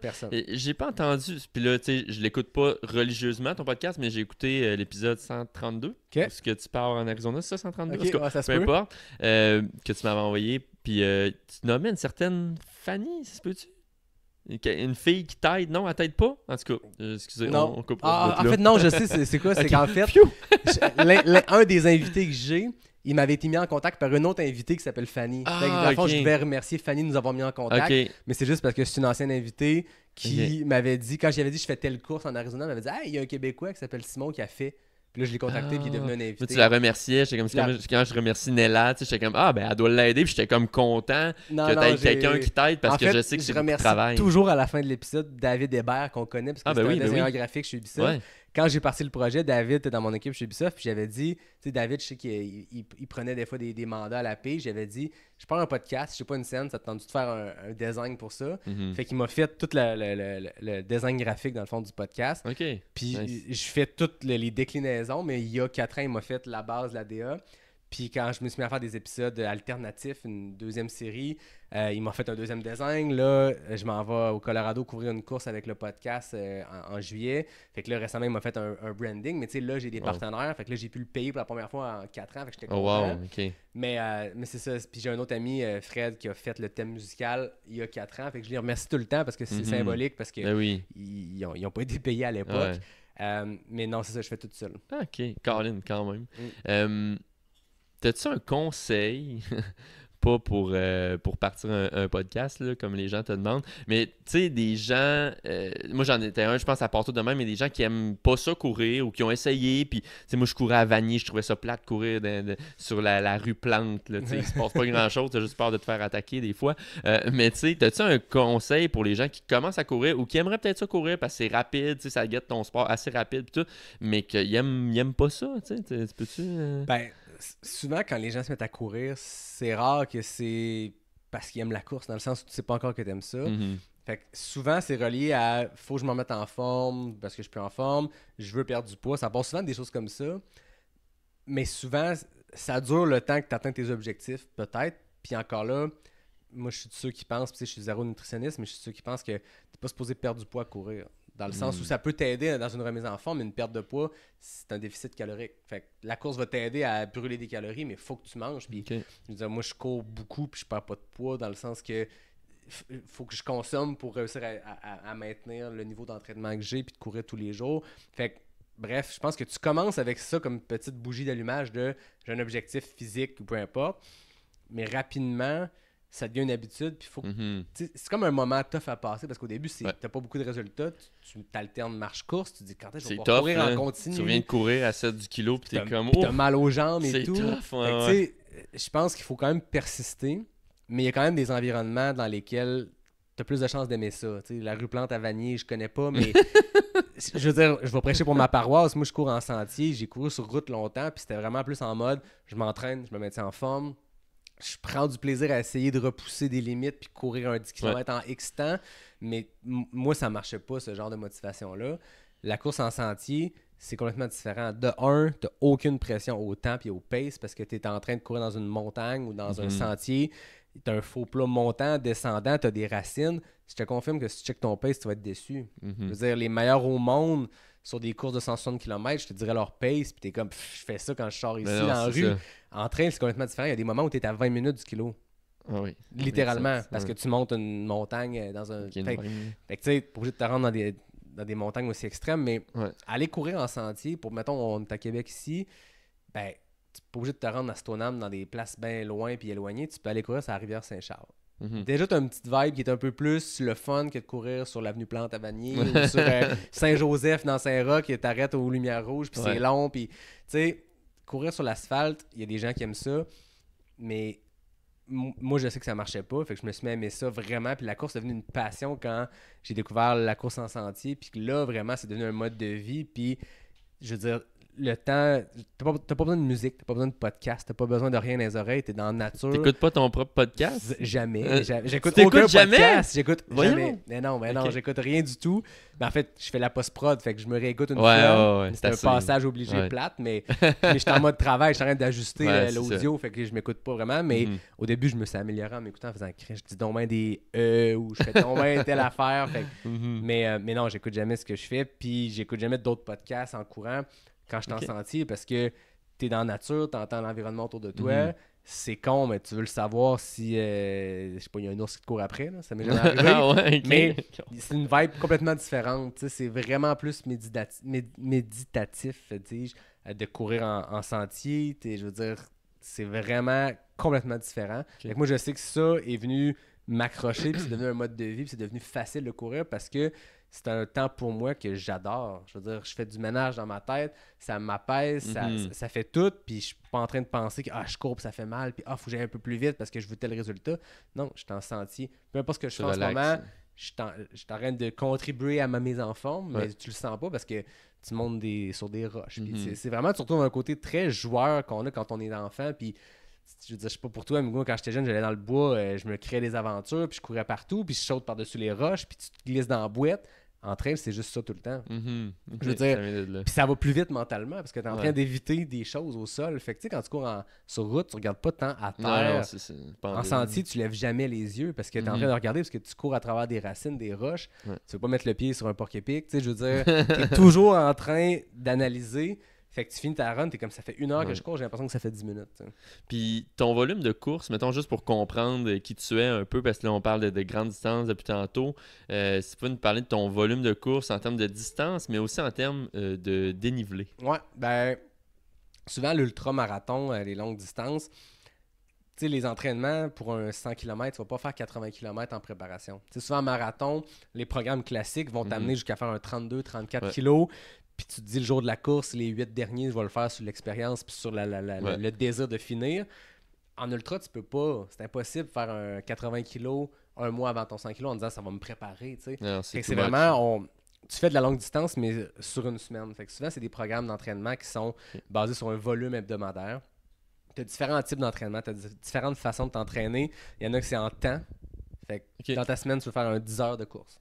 J'ai pas entendu. Puis là, tu sais, je l'écoute pas religieusement ton podcast, mais j'ai écouté l'épisode 132. Parce que tu pars en Arizona, c'est ça, 132? Ça se peu importe. Que tu m'avais envoyé. Puis tu nommais une certaine Fanny, ça se peut-tu? Une fille qui t'aide, non, elle t'aide pas? En tout cas, excusez, non. On coupe. En fait, non, je sais, c'est quoi? C'est qu'en fait, un des invités que j'ai, il m'avait été mis en contact par une autre invitée qui s'appelle Fanny. Dans le fond, je devais remercier Fanny de nous avoir mis en contact. Mais c'est juste parce que c'est une ancienne invitée qui m'avait dit, quand j'avais dit je fais telle course en Arizona, elle m'avait dit, il y a un Québécois qui s'appelle Simon qui a fait. Puis là, je l'ai contacté, puis il est devenu un invité. Tu la remerciais, j'étais comme, quand je remercie Nella, j'étais comme, ben, elle doit l'aider, puis j'étais comme content que tu aies quelqu'un qui t'aide parce que je sais que c'est du travail. Toujours à la fin de l'épisode David Hébert, qu'on connaît, parce que c'est un designer graphique chez Ubisoft. Ouais. Quand j'ai parti le projet, David était dans mon équipe chez Ubisoft, puis j'avais dit, tu sais, David, je sais qu'il prenait des fois des mandats à la pige, j'avais dit, je pars un podcast, je sais pas une scène, ça te tente de faire un design pour ça. Fait qu'il m'a fait tout le design graphique dans le fond du podcast. Puis je fais toutes les déclinaisons, mais il y a 4 ans, il m'a fait la base, la DA. Puis quand je me suis mis à faire des épisodes alternatifs, une deuxième série, il m'a fait un deuxième design. Là, je m'en vais au Colorado couvrir une course avec le podcast en juillet. Fait que là, récemment, il m'a fait un branding. Mais tu sais, là, j'ai des partenaires. Fait que là, j'ai pu le payer pour la première fois en 4 ans. Fait que j'étais content. Mais c'est ça. Puis j'ai un autre ami, Fred, qui a fait le thème musical il y a 4 ans. Fait que je les remercie tout le temps parce que c'est symbolique. Parce que ils ont pas été payés à l'époque. Mais non, c'est ça, je fais tout seul. OK. Colin, quand même. T'as-tu un conseil, pas pour partir un podcast, là, comme les gens te demandent, mais tu sais, des gens, moi j'en étais un, je pense à partout de même, mais des gens qui aiment pas ça courir ou qui ont essayé, puis tu sais, moi je courais à Vanier, je trouvais ça plate de courir sur la rue Plante, là, tu sais, il se passe pas grand-chose, t'as juste peur de te faire attaquer des fois, mais tu sais, t'as-tu un conseil pour les gens qui commencent à courir ou qui aimeraient peut-être ça courir parce que c'est rapide, tu sais, ça guette ton sport assez rapide pis tout, mais qu'ils aiment pas ça, tu sais, peux-tu... Ben, souvent, quand les gens se mettent à courir, c'est rare que c'est parce qu'ils aiment la course, dans le sens où tu sais pas encore que tu aimes ça. Fait que souvent, c'est relié à faut que je m'en mette en forme parce que je suis plus en forme, je veux perdre du poids. Ça passe souvent des choses comme ça. Mais souvent, ça dure le temps que tu atteins tes objectifs, peut-être. Puis encore là, moi, je suis de ceux qui pensent, je suis zéro nutritionniste, mais je suis de ceux qui pensent que tu n'es pas supposé perdre du poids à courir. Dans le sens où ça peut t'aider dans une remise en forme, mais une perte de poids, c'est un déficit calorique. Fait que la course va t'aider à brûler des calories, mais il faut que tu manges. Puis, je veux dire, moi, je cours beaucoup puis je perds pas de poids dans le sens que faut que je consomme pour réussir à maintenir le niveau d'entraînement que j'ai puis de courir tous les jours. Fait que, bref, je pense que tu commences avec ça comme petite bougie d'allumage de j'ai un objectif physique ou peu importe, mais rapidement, ça devient une habitude. Puis faut c'est comme un moment tough à passer parce qu'au début, t'as pas beaucoup de résultats. Tu t'alternes marche-course. Tu te dis quand est-ce que je vais pouvoir courir en continu. Tu viens de courir à 7 du kilo puis t'es comme... Puis t'as mal aux jambes et tout. C'est tough, je pense qu'il faut quand même persister. Mais il y a quand même des environnements dans lesquels tu as plus de chances d'aimer ça. T'sais, la rue Plante à Vanier, je connais pas, mais je veux dire, je vais prêcher pour ma paroisse. Moi, je cours en sentier. J'ai couru sur route longtemps, puis c'était vraiment plus en mode je m'entraîne, je me maintiens en forme. Je prends du plaisir à essayer de repousser des limites puis courir un 10 km en X temps. Mais moi, ça marchait pas, ce genre de motivation-là. La course en sentier, c'est complètement différent. De un, tu n'as aucune pression au temps et au pace parce que tu es en train de courir dans une montagne ou dans un sentier. Tu as un faux plat montant, descendant, tu as des racines. Je te confirme que si tu checkes ton pace, tu vas être déçu. Je veux dire, les meilleurs au monde sur des courses de 160 km, je te dirais leur pace, puis tu es comme, je fais ça quand je sors ici dans la rue. Ça. En train, c'est complètement différent. Il y a des moments où tu es à 20 minutes du kilo. Ah oui. Littéralement, parce que tu montes une montagne dans un... Fait que tu sais, pas obligé de te rendre dans des montagnes aussi extrêmes, mais aller courir en sentier, pour, mettons, on est à Québec ici, ben, tu n'es pas obligé de te rendre à Stoneham dans des places bien loin puis éloignées, tu peux aller courir sur la rivière Saint-Charles. Déjà, tu as une petite vibe qui est un peu plus le fun que de courir sur l'avenue Plante à Vanier ou sur Saint-Joseph dans Saint-Roch, qui t'arrête aux lumières rouges, puis c'est long, puis tu sais, courir sur l'asphalte, il y a des gens qui aiment ça, mais moi, je sais que ça marchait pas, fait que je me suis mis à aimer ça vraiment, puis la course est devenue une passion quand j'ai découvert la course en sentier, puis là, vraiment, c'est devenu un mode de vie, puis je veux dire, le temps, t'as pas besoin de musique, t'as pas besoin de podcast, t'as pas besoin de rien dans les oreilles, t'es dans la nature. T'écoutes pas ton propre podcast? Jamais. J'écoute aucun podcast. J'écoute jamais. Mais non, j'écoute rien du tout. Mais en fait, je fais la post-prod, fait que je me réécoute une fois. C'est un passage obligé plate, mais je suis en mode travail, je suis en train d'ajuster l'audio, fait que je m'écoute pas vraiment. Mais au début, je me suis amélioré en m'écoutant, en faisant je dis donc bien des ou je fais donc bien telle affaire. Fait que, mais non, j'écoute jamais ce que je fais, puis j'écoute jamais d'autres podcasts en courant. Quand je suis en sentier, parce que tu es dans la nature, tu entends l'environnement autour de toi. C'est con, mais tu veux le savoir si, je sais pas, il y a un ours qui te court après, là, ça m'est jamais arrivé. Mais c'est une vibe complètement différente. C'est vraiment plus méditatif, dis-je, de courir en sentier. Je veux dire, c'est vraiment complètement différent. Donc, moi, je sais que ça est venu m'accrocher, puis c'est devenu un mode de vie, puis c'est devenu facile de courir parce que c'est un temps pour moi que j'adore. Je veux dire, je fais du ménage dans ma tête, ça m'apaise, ça fait tout, puis je suis pas en train de penser que je cours, puis ça fait mal, puis faut que j'aille un peu plus vite parce que je veux tel résultat. Non, je suis en sentier. Peu importe ce que je fais en ce moment, je suis en train de contribuer à ma mise en forme, mais tu le sens pas parce que tu montes sur des roches. Puis c'est vraiment, tu retrouves un côté très joueur qu'on a quand on est enfant, puis je veux dire, je sais pas pour toi, mais moi, quand j'étais jeune, j'allais dans le bois, je me créais des aventures, puis je courais partout, puis je saute par-dessus les roches, puis tu te glisses dans la boîte. En train, c'est juste ça tout le temps. Je veux dire, puis ça va plus vite mentalement, parce que tu es en train d'éviter des choses au sol. Fait que tu sais, quand tu cours sur route, tu regardes pas tant à terre. En sentier, tu lèves jamais les yeux, parce que tu es en train de regarder, parce que tu cours à travers des racines, des roches. Tu veux pas mettre le pied sur un porc-épic. Tu sais, je veux dire, tu es toujours en train d'analyser. Fait que tu finis ta run, t'es comme ça fait 1 heure que je cours, j'ai l'impression que ça fait 10 minutes. T'sais. Puis ton volume de course, mettons juste pour comprendre qui tu es un peu, parce que là on parle de grandes distances depuis tantôt, si tu peux nous parler de ton volume de course en termes de distance, mais aussi en termes de dénivelé. Ouais, ben souvent l'ultra-marathon, les longues distances, tu sais, les entraînements pour un 100 km, tu vas pas faire 80 km en préparation. Tu sais, souvent en marathon, les programmes classiques vont t'amener jusqu'à faire un 32-34 kilos. Puis tu te dis le jour de la course, les 8 derniers, je vais le faire sur l'expérience puis sur le désir de finir. En ultra, tu peux pas. C'est impossible de faire un 80 kg un mois avant ton 100 kg en disant ça va me préparer. C'est vraiment... Tu fais de la longue distance, mais sur une semaine. Fait que souvent, c'est des programmes d'entraînement qui sont basés sur un volume hebdomadaire. Tu as différents types d'entraînement. Tu as différentes façons de t'entraîner. Il y en a que c'est en temps. Fait que dans ta semaine, tu peux faire un 10 heures de course.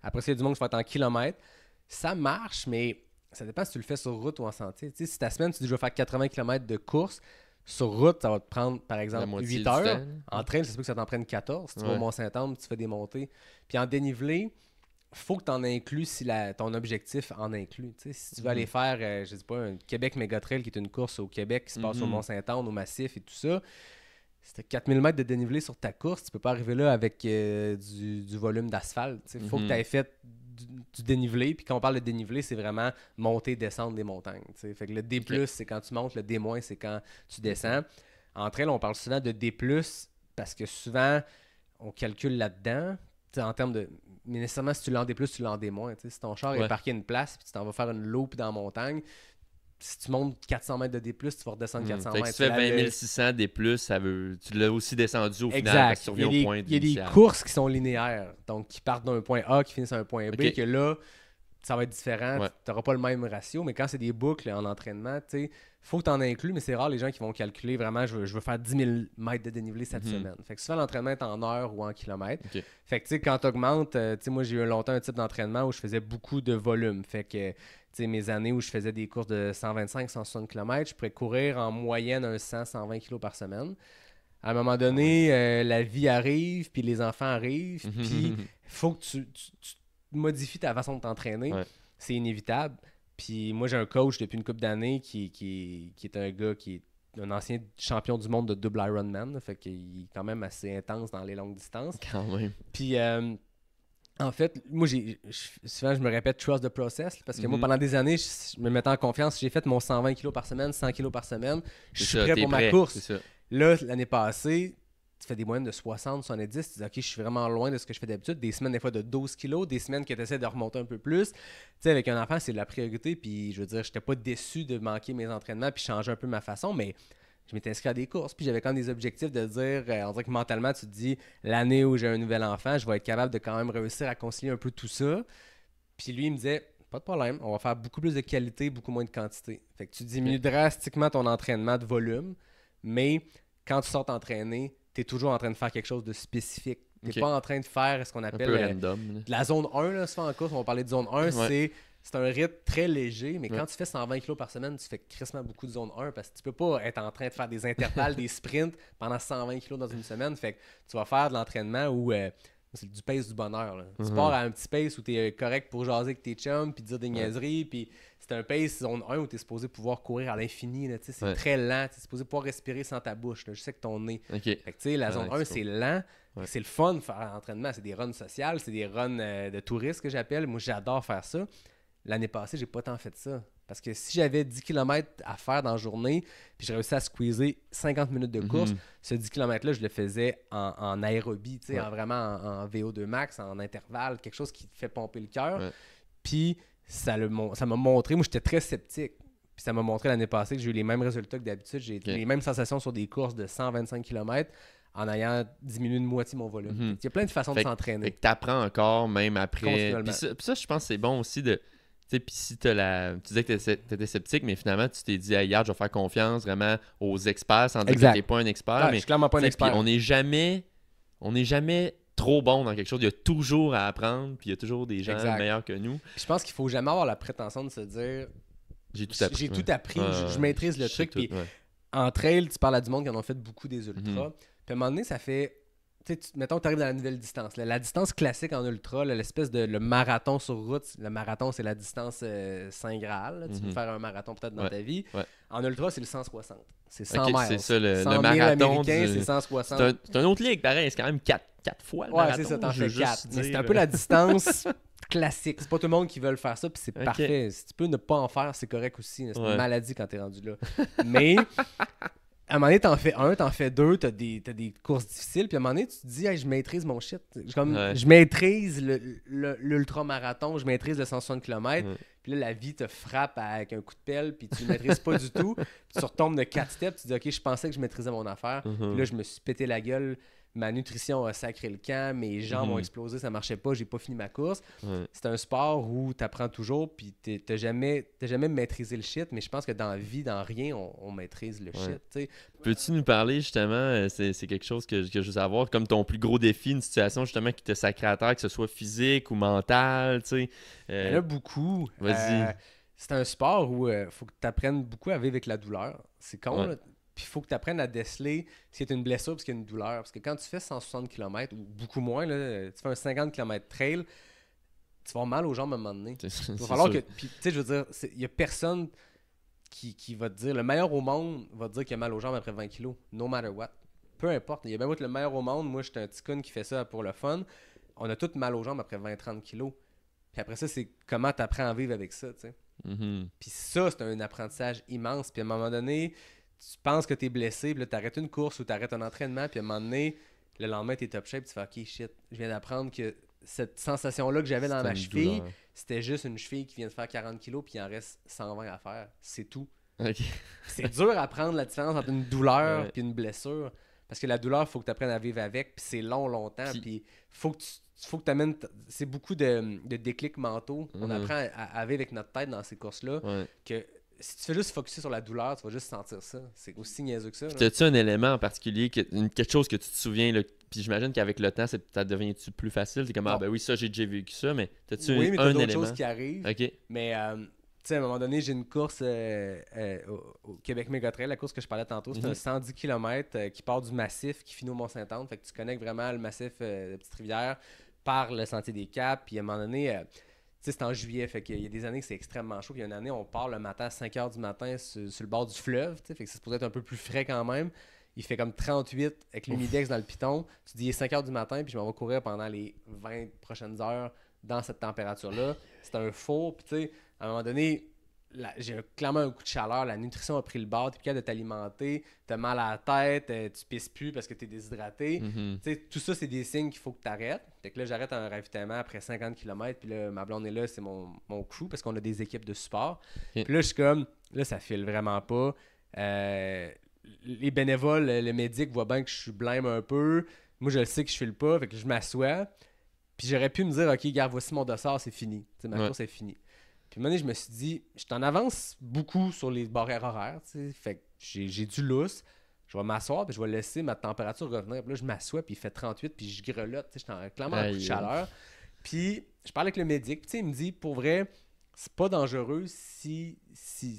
Après, il y a du monde qui va être en kilomètres. Ça marche, mais ça dépend si tu le fais sur route ou en sentier. Tu sais, si ta semaine, tu dis je vais faire 80 km de course, sur route, ça va te prendre, par exemple, 8 heures. En train, ça se peut que ça t'en prenne 14. Si tu vas au Mont-Saint-Anne, tu fais des montées. Puis en dénivelé, faut que tu en inclues si ton objectif en inclut. T'sais, si tu veux aller faire, je sais pas, un Québec Méga Trail qui est une course au Québec qui se passe au Mont-Saint-Anne, au Massif et tout ça, si tu as 4000 mètres de dénivelé sur ta course, tu peux pas arriver là avec du volume d'asphalte. Il faut que tu aies fait du dénivelé. Puis quand on parle de dénivelé, c'est vraiment monter, descendre des montagnes. T'sais. Fait que le D+, c'est quand tu montes, le D-, c'est quand tu descends. En trail, on parle souvent de D+, parce que souvent, on calcule là-dedans, en termes de... Mais nécessairement, si tu l'en D+, tu l'en D-. Si ton char est parqué à une place, puis tu t'en vas faire une loop dans la montagne, si tu montes 400 mètres de D+, tu vas redescendre 400 mètres. Si tu fais 20 600 D+, tu l'as aussi descendu au final. Exact. Parce que tu reviens au point il y a des courses qui sont linéaires, donc qui partent d'un point A, qui finissent à un point B, que là, ça va être différent. Tu n'auras pas le même ratio, mais quand c'est des boucles en entraînement, il faut que tu en inclues, mais c'est rare les gens qui vont calculer vraiment, je veux faire 10 000 mètres de dénivelé cette semaine. Fait que souvent, l'entraînement est en heures ou en kilomètres. Fait que quand tu augmentes, moi j'ai eu longtemps un type d'entraînement où je faisais beaucoup de volume. Fait que mes années où je faisais des courses de 125-160 km, je pourrais courir en moyenne un 100-120 kg par semaine. À un moment donné, la vie arrive, puis les enfants arrivent, puis il faut que tu modifies ta façon de t'entraîner. C'est inévitable. Puis moi, j'ai un coach depuis une couple d'années qui est un gars qui est un ancien champion du monde de double Ironman. Fait qu'il est quand même assez intense dans les longues distances. Quand même. Puis... en fait, moi, souvent, je me répète « trust the process » parce que moi, pendant des années, je me mettais en confiance. J'ai fait mon 120 kg par semaine, 100 kg par semaine. Je suis prêt pour ma course. Là, l'année passée, tu fais des moyennes de 60, 70. Tu dis « OK, je suis vraiment loin de ce que je fais d'habitude. » Des semaines, des fois, de 12 kg. Des semaines que tu essaies de remonter un peu plus. Tu sais, avec un enfant, c'est la priorité. Puis, je veux dire, je n'étais pas déçu de manquer mes entraînements puis changer un peu ma façon, mais... Je m'étais inscrit à des courses, puis j'avais quand même des objectifs de dire, on dirait que mentalement, tu te dis, l'année où j'ai un nouvel enfant, je vais être capable de quand même réussir à concilier un peu tout ça. Puis lui, il me disait, pas de problème, on va faire beaucoup plus de qualité, beaucoup moins de quantité. Fait que tu diminues drastiquement ton entraînement de volume, mais quand tu sors t'entraîner, tu es toujours en train de faire quelque chose de spécifique. Tu n'es pas en train de faire ce qu'on appelle la zone 1, là, souvent en course, on va parler de zone 1, c'est un rythme très léger, mais quand tu fais 120 kg par semaine, tu fais crissement beaucoup de zone 1 parce que tu peux pas être en train de faire des intervalles, des sprints pendant 120 kg dans une semaine. Fait que tu vas faire de l'entraînement où c'est du pace du bonheur. Là. Tu pars à un petit pace où tu es correct pour jaser avec tes chums puis dire des niaiseries. Puis c'est un pace zone 1 où tu es supposé pouvoir courir à l'infini. Là, c'est très lent. Tu es supposé pouvoir respirer sans ta bouche. Là. Je sais que ton nez. Fait que, la zone 1, c'est lent. C'est le fun de faire l'entraînement. C'est des runs sociales, c'est des runs de touristes que j'appelle. Moi, j'adore faire ça. L'année passée, j'ai pas tant fait ça. Parce que si j'avais 10 km à faire dans la journée, puis j'ai réussi à squeezer 50 minutes de course, ce 10 km-là, je le faisais en aérobie, vraiment en VO2 max, en intervalle, quelque chose qui te fait pomper le cœur. Puis ça m'a montré, moi j'étais très sceptique, puis ça m'a montré l'année passée que j'ai eu les mêmes résultats que d'habitude. J'ai les mêmes sensations sur des courses de 125 km en ayant diminué de moitié mon volume. Il y a plein de façons de s'entraîner. Tu apprends encore, même après. Puis ça, je pense que c'est bon aussi de... Puis si tu disais que tu étais sceptique, mais finalement, tu t'es dit, hey, hier, je vais faire confiance vraiment aux experts sans dire que tu n'es pas un expert. Ouais, mais je suis clairement pas un expert. On n'est jamais trop bon dans quelque chose. Il y a toujours à apprendre, puis il y a toujours des gens meilleurs que nous. Puis je pense qu'il faut jamais avoir la prétention de se dire, j'ai tout appris, je maîtrise le truc. Puis en trail, tu parles à du monde qui en ont fait beaucoup des ultras. Puis à un moment donné, ça fait... mettons que tu arrives dans la nouvelle distance. La distance classique en ultra, l'espèce de le marathon sur route, le marathon, c'est la distance Saint Graal. Tu peux faire un marathon peut-être dans ta vie. En ultra, c'est le 160. C'est 100 miles. C'est ça, le marathon. C'est 160. C'est un autre ligue, pareil. C'est quand même 4 fois le marathon. C'est ça, t'en fais 4. Mais c'est un peu la distance classique. C'est pas tout le monde qui veut le faire ça, puis c'est parfait. Si tu peux ne pas en faire, c'est correct aussi. C'est une maladie quand t'es rendu là. Mais... à un moment donné, t'en fais un, t'en fais deux, t'as des courses difficiles, puis à un moment donné, tu te dis, hey, je maîtrise mon shit. Je maîtrise l'ultra-marathon, je maîtrise le 160 km, puis là, la vie te frappe avec un coup de pelle, puis tu ne maîtrises pas du tout, puis tu retombes de 4 steps, tu dis, OK, je pensais que je maîtrisais mon affaire, puis là, je me suis pété la gueule, ma nutrition a sacré le camp, mes jambes ont explosé, ça marchait pas, j'ai pas fini ma course. C'est un sport où tu apprends toujours, puis t'as jamais maîtrisé le shit, mais je pense que dans la vie, dans rien, on maîtrise le shit. T'sais. Peux-tu nous parler justement, c'est quelque chose que je veux savoir, comme ton plus gros défi, une situation justement qui te sacré à terre, que ce soit physique ou mental, tu sais. Il y en a beaucoup. Vas-y. C'est un sport où il faut que tu apprennes beaucoup à vivre avec la douleur. C'est con, là. Puis il faut que tu apprennes à déceler s'il y a une blessure parce qu'il y a une douleur. Parce que quand tu fais 160 km ou beaucoup moins, là, tu fais un 50 km trail, tu vas avoir mal aux jambes à un moment donné. C'est Il va sûr. falloir que. Puis, tu sais, je veux dire, il y a personne qui va te dire. Le meilleur au monde va te dire qu'il a mal aux jambes après 20 kilos. No matter what. Peu importe. Il y a bien beau être le meilleur au monde. Moi, j'étais un petit con qui fait ça pour le fun. On a tous mal aux jambes après 20-30 kilos. Puis après ça, c'est comment tu apprends à vivre avec ça, tu sais. Mhm. Puis ça, c'est un apprentissage immense. Puis à un moment donné, tu penses que tu es blessé, puis là, tu arrêtes une course ou tu arrêtes un entraînement, puis à un moment donné, le lendemain, tu es top shape, puis tu fais OK, shit, je viens d'apprendre que cette sensation-là que j'avais dans C'était ma une cheville, douleur. c'était juste une cheville qui vient de faire 40 kilos, puis il en reste 120 à faire. C'est tout. Ok. C'est dur à prendre la différence entre une douleur Ouais. puis une blessure. Parce que la douleur, il faut que tu apprennes à vivre avec, puis c'est longtemps, Puis- puis faut que tu amènes. C'est beaucoup de déclics mentaux. On Mhm. apprend à vivre avec notre tête dans ces courses-là. Ouais. Que si tu fais juste focusser sur la douleur, tu vas juste sentir ça. C'est aussi niaiseux que ça. Puis là. t'as-tu un élément en particulier, quelque chose que tu te souviens, là, puis j'imagine qu'avec le temps, ça devient-tu plus facile? T'es comme, ah Non. ben oui, ça, j'ai déjà vécu ça, mais t'as-tu Oui, mais un t'as d'autres élément? choses qui arrivent. Ok. Mais tu sais, à un moment donné, j'ai une course au Québec Mégatrail, la course que je parlais tantôt. C'est Mhm. un 110 km qui part du massif, qui finit au Mont-Saint-Anne. Fait que tu connectes vraiment le massif de Petite-Rivière par le Sentier des Caps. Puis à un moment donné, tu sais, c'est en juillet. Fait qu'il y a des années que c'est extrêmement chaud. Puis il y a une année, on part le matin à 5 h du matin sur le bord du fleuve. Tu sais, fait que c'est supposé être un peu plus frais quand même. Il fait comme 38 avec l'humidex dans le piton. Tu dis, il est 5 h du matin, puis je m'en vais courir pendant les 20 prochaines heures dans cette température-là. C'est un four. Puis tu sais, à un moment donné, j'ai clairement un coup de chaleur. La nutrition a pris le bord. Tu es plus capable de t'alimenter. Tu as mal à la tête. Tu pisses plus parce que tu es déshydraté. Mhm. Tu sais, tout ça, c'est des signes qu'il faut que tu arrêtes. Fait que là, j'arrête un ravitaillement après 50 km. Puis là, ma blonde est là, c'est mon crew parce qu'on a des équipes de support. Ok. Puis là, je suis comme, là, ça file vraiment pas. Les bénévoles, le médic voit bien que je suis blême un peu. Moi, je le sais que je file pas. Fait que je m'assois. Puis j'aurais pu me dire, OK, gars, voici mon dossard, c'est fini. Tu sais, ma Ouais. course est finie. Puis à un moment donné, je me suis dit, je t'en avance beaucoup sur les barrières horaires. Tu sais. Fait que j'ai du lousse. Je vais m'asseoir, puis je vais laisser ma température revenir. Puis là, je m'assois, puis il fait 38, puis je grelotte. Tu sais, j'étais clairement un coup de Aïe. chaleur. Puis je parle avec le médic, puis tu sais, il me dit, pour vrai, c'est pas dangereux si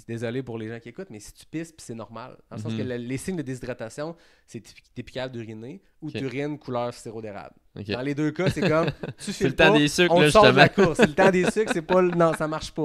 désolé pour les gens qui écoutent, mais si tu pisses, puis c'est normal. Dans le sens que Mhm. les signes de déshydratation, c'est t'es plus capable d'uriner ou Ok. t'urines couleur sirop d'érable. Ok. Dans les deux cas, c'est comme tu C'est le files temps pas, des sucres, on là, te sort de la justement. course. C'est le temps des sucres, c'est pas non, ça marche pas.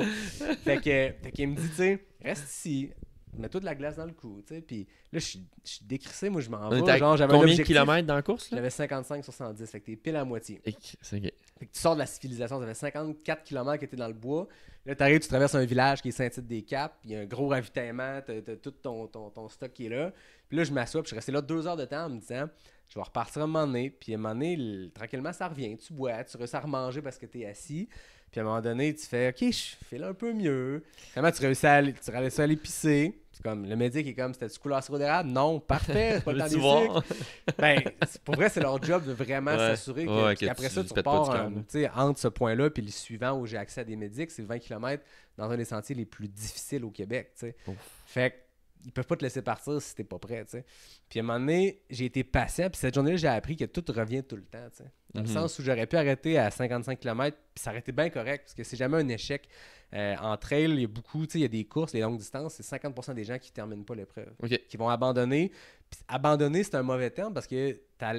Fait qu'il me dit, tu sais, reste ici, mets-toi de la glace dans le cou, tu sais. Puis là, je suis décrissé, moi je m'en On était vais. à Genre, j'avais un combien de objectif. kilomètres dans la course, là? J'avais 55 sur 110, fait que t'es pile à moitié. C'est ok. Fait que tu sors de la civilisation, ça fait 54 km que t'es dans le bois. Là, t'arrives, tu traverses un village qui est Saint-Tite-des-Caps, il y a un gros ravitaillement, t'as tout ton stock qui est là. Puis là, je m'assois, puis je suis resté là 2 heures de temps en me disant, je vais repartir à un moment donné, puis à un moment donné, tranquillement, ça revient. Tu bois, tu réussis à remanger parce que t'es assis. Puis à un moment donné, tu fais, OK, je fais là un peu mieux. Comment tu réussis à aller pisser? C'est comme, le médic est comme, c'était-tu couleur sirop d'érable? Non, parfait, c'est pas le temps Veux-tu des voir? sucres. Ben, pour vrai, c'est leur job de vraiment Ouais. s'assurer que, Ouais, puis que après tu ça, tu pètes pas du repars câble. tu sais, entre ce point-là puis le suivant où j'ai accès à des médics, c'est 20 km dans un des sentiers les plus difficiles au Québec, tu sais. Ouf. Fait que ils peuvent pas te laisser partir si t'es pas prêt, tu sais. Puis à un moment donné, j'ai été patient, puis cette journée-là, j'ai appris que tout revient tout le temps, tu sais. Dans le Mhm. sens où j'aurais pu arrêter à 55 km, puis ça aurait été bien correct, parce que c'est jamais un échec. En trail, il y a beaucoup, tu sais, il y a des courses, les longues distances, c'est 50% des gens qui terminent pas l'épreuve, Ok. qui vont abandonner. Puis abandonner, c'est un mauvais terme, parce que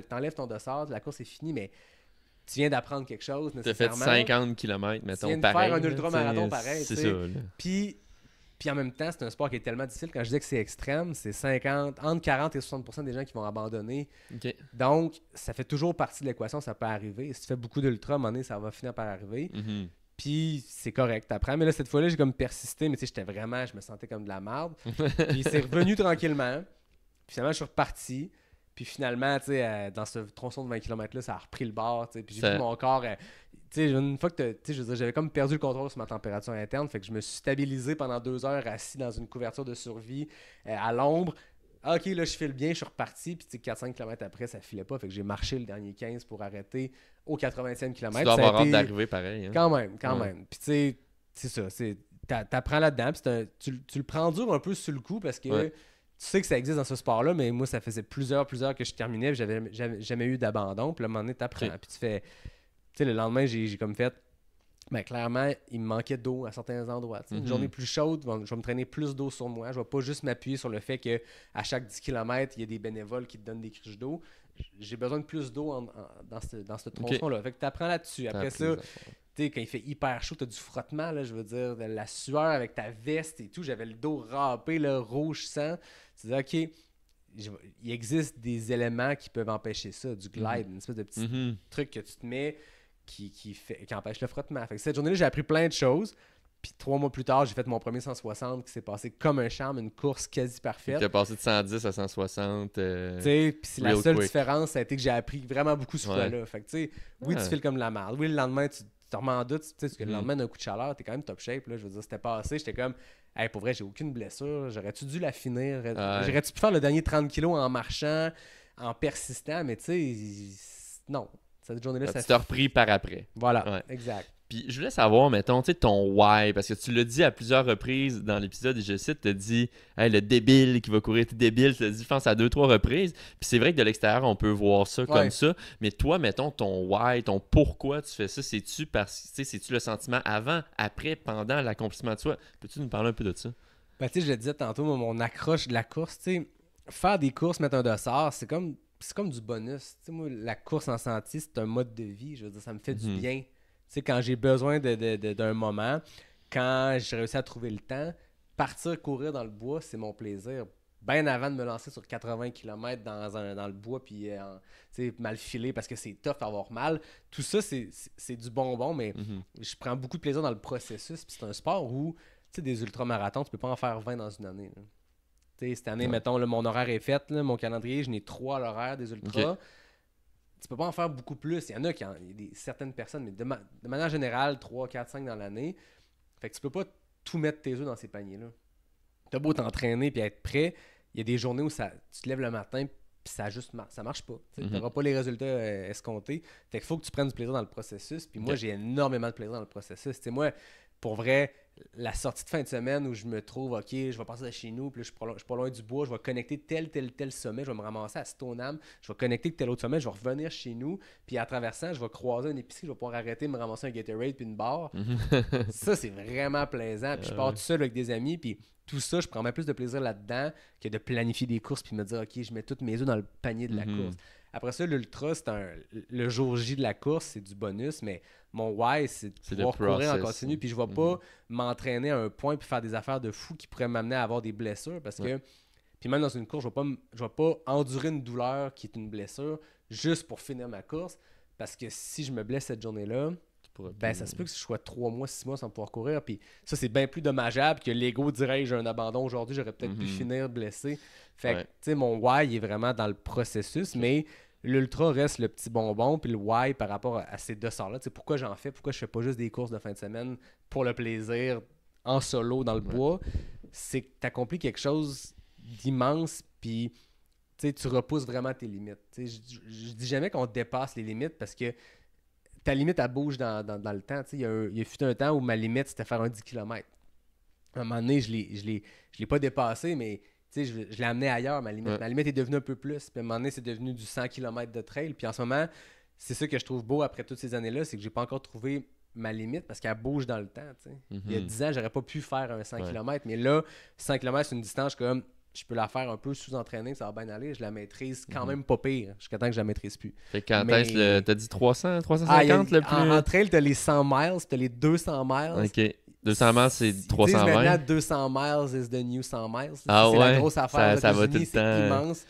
t'enlèves ton dossard, la course est finie, mais tu viens d'apprendre quelque chose, T'as fait nécessairement. 50 km, viens mettons, de pareil. faire un là, ultramarathon t'sais, pareil, C'est tu sais. ça, là. Puis en même temps, c'est un sport qui est tellement difficile. Quand je dis que c'est extrême, c'est 50, entre 40 et 60% des gens qui vont abandonner. Ok. Donc, ça fait toujours partie de l'équation, ça peut arriver. Si tu fais beaucoup d'ultra, à un moment donné, ça va finir par arriver. Mhm. Puis c'est correct, t'apprends. Mais là, cette fois-là, j'ai comme persisté, mais tu sais, je me sentais comme de la merde. Puis c'est revenu tranquillement. Puis finalement, je suis reparti. Puis finalement, tu sais, dans ce tronçon de 20 km-là, ça a repris le bord. Tu sais. Puis j'ai Ça- vu mon corps. Tu sais, une fois que tu sais, je veux dire, j'avais comme perdu le contrôle sur ma température interne. Fait que je me suis stabilisé pendant 2 heures assis dans une couverture de survie à l'ombre. Ah, ok, là, je file bien, je suis reparti. Puis, tu sais, 4-5 km après, ça filait pas. Fait que j'ai marché le dernier 15 pour arrêter au 80e kilomètre. Tu dois Ça a avoir hâte été- d'arriver pareil. Hein. Quand même. Ouais. Puis, tu sais, c'est ça. T'apprends là-dedans. Puis, tu le prends dur un peu sur le coup parce que Ouais. tu sais que ça existe dans ce sport-là. Mais moi, ça faisait plusieurs que je terminais. Puis, j'avais jamais eu d'abandon. Puis, à un moment donné, t'apprends. Ok. Puis, tu fais. Tu sais, le lendemain, j'ai comme fait. Ben, clairement, il me manquait d'eau à certains endroits. Tu sais. Une Mhm. journée plus chaude, je vais me traîner plus d'eau sur moi. Je vais pas juste m'appuyer sur le fait qu'à chaque 10 km, il y a des bénévoles qui te donnent des cruches d'eau. J'ai besoin de plus d'eau dans ce tronçon-là. Fait que tu apprends là-dessus. Après ça, Tu sais, quand il fait hyper chaud, t'as du frottement, là, je veux dire, de la sueur avec ta veste et tout. J'avais le dos râpé, là, rouge sang. Tu dis, OK, il existe des éléments qui peuvent empêcher ça, du glide, une espèce de petit truc que tu te mets qui empêche le frottement. Fait que cette journée-là, j'ai appris plein de choses. Puis 3 mois plus tard, j'ai fait mon premier 160 qui s'est passé comme un charme, une course quasi parfaite. Tu as passé de 110 à 160. Tu sais, puis la seule différence, ça a été que j'ai appris vraiment beaucoup ce fois-là. Fait que tu sais, oui, tu files comme de la merde. Oui, le lendemain, tu te remets en doute. Tu sais, parce que le lendemain d'un coup de chaleur, t'es quand même top shape. Là. Je veux dire, c'était passé. J'étais comme, hey, pour vrai, j'ai aucune blessure. J'aurais-tu dû la finir? J'aurais-tu pu faire le dernier 30 kilos en marchant, en persistant? Mais tu sais, non. Cette journée-là, ça t'as repris par après. Voilà, exact. Puis je voulais savoir, mettons, tu sais, ton why, parce que tu l'as dit à plusieurs reprises dans l'épisode, et je cite, tu as dit, hey, le débile qui va courir, t'es débile, tu l'as dit, je pense, à 2-3 reprises. Puis c'est vrai que de l'extérieur, on peut voir ça comme ça, mais toi, mettons, ton why, ton pourquoi tu fais ça, c'est-tu parce que, c'est-tu le sentiment avant, après, pendant l'accomplissement de soi? Peux-tu nous parler un peu de ça? Ben, tu sais, je le disais tantôt, mon accroche de la course, tu sais, faire des courses, mettre un dossard, c'est comme du bonus. Tu sais, moi, la course en sentier, c'est un mode de vie, je veux dire, ça me fait du bien. Tu sais, quand j'ai besoin d'un moment, quand j'ai réussi à trouver le temps, partir courir dans le bois, c'est mon plaisir. Bien avant de me lancer sur 80 km dans le bois, puis mal filer parce que c'est tough d'avoir mal. Tout ça, c'est du bonbon, mais je prends beaucoup de plaisir dans le processus. Puis c'est un sport où, tu sais, des ultramarathons, tu peux pas en faire 20 dans une année. Cette année, mettons, là, mon horaire est fait, là, mon calendrier, je n'ai 3 à l'horaire des ultras. Tu peux pas en faire beaucoup plus. Il y en a certaines personnes, mais de manière générale, 3, 4, 5 dans l'année. Fait que tu peux pas tout mettre tes œufs dans ces paniers-là. T'as beau t'entraîner et être prêt, il y a des journées où tu te lèves le matin puis ça marche pas. Tu n'auras pas les résultats escomptés. Fait qu'il faut que tu prennes du plaisir dans le processus. Puis moi, j'ai énormément de plaisir dans le processus. T'sais, moi, pour vrai, la sortie de fin de semaine où je me trouve, OK, je vais passer de chez nous, puis là, je suis pas loin du bois, je vais connecter tel sommet, je vais me ramasser à Stoneham, je vais connecter tel autre sommet, je vais revenir chez nous, puis en traversant, je vais croiser une épicerie, je vais pouvoir arrêter, me ramasser un Gatorade puis une barre. Ça, c'est vraiment plaisant. Puis je pars tout seul avec des amis, puis tout ça, je prends même plus de plaisir là-dedans que de planifier des courses puis me dire, OK, je mets toutes mes œufs dans le panier de la course. Après ça, l'ultra, le jour J de la course, c'est du bonus, mais mon why, c'est de pouvoir courir en continu. Puis je ne vais pas m'entraîner à un point puis faire des affaires de fou qui pourraient m'amener à avoir des blessures parce que, puis même dans une course, je vais pas endurer une douleur qui est une blessure juste pour finir ma course parce que si je me blesse cette journée-là, ça se peut que je sois 3 mois, 6 mois sans pouvoir courir. Puis ça, c'est bien plus dommageable que l'ego dirait j'ai un abandon aujourd'hui, j'aurais peut-être pu finir blessé. Fait que, tu sais, mon why il est vraiment dans le processus, mais l'ultra reste le petit bonbon. Puis le why par rapport à ces deux sorts-là, tu sais, pourquoi j'en fais, pourquoi je fais pas juste des courses de fin de semaine pour le plaisir en solo dans le bois, c'est que tu accomplis quelque chose d'immense. Puis tu repousses vraiment tes limites. Je dis jamais qu'on dépasse les limites parce que ta limite, elle bouge dans le temps. Il y a fut un temps où ma limite, c'était faire un 10 km. À un moment donné, je l'ai pas dépassé, mais je l'ai amené ailleurs, ma limite. Ma limite est devenue un peu plus. Puis à un moment donné, c'est devenu du 100 km de trail. Puis en ce moment, c'est ça que je trouve beau après toutes ces années-là, c'est que j'ai pas encore trouvé ma limite parce qu'elle bouge dans le temps. Il y a 10 ans, j'aurais pas pu faire un 100 km. Mais là, 100 km, c'est une distance comme... Je peux la faire un peu sous-entraînée, ça va bien aller. Je la maîtrise quand même pas pire, jusqu'à temps que je la maîtrise plus. Fait quand t'as dit 300, 350 le plus? En trail, t'as les 100 miles, t'as les 200 miles. OK. 200 miles, c'est 320. Maintenant, 200 miles is the new 100 miles. Ah c'est la grosse affaire. Ça va tout le temps. C'est immense,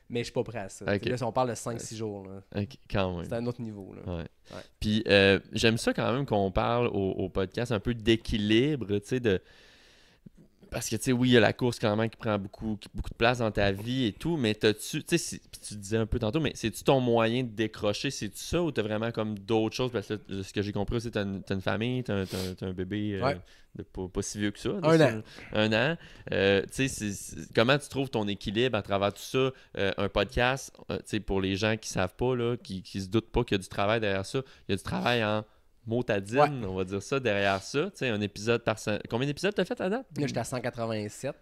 mais je suis pas prêt à ça. Okay. Là, si on parle de 5-6 jours, là, quand même. c'est à un autre niveau. Là. Puis j'aime ça quand même qu'on parle au podcast un peu d'équilibre, tu sais, de... Parce que, tu sais, oui, il y a la course quand même qui prend beaucoup de place dans ta vie et tout, mais t'as-tu, tu sais, tu disais un peu tantôt, mais c'est-tu ton moyen de décrocher, c'est-tu ça ou t'as vraiment comme d'autres choses? Parce que ce que j'ai compris aussi, t'as une famille, t'as un bébé de pas si vieux que ça. Un an. Tu sais, comment tu trouves ton équilibre à travers tout ça? Un podcast, tu sais, pour les gens qui savent pas, là, qui se doutent pas qu'il y a du travail derrière ça, il y a du travail en... motadine, on va dire ça, derrière ça. Tu sais, un épisode par semaine. Combien d'épisodes t'as fait à date? Là, j'étais à 187.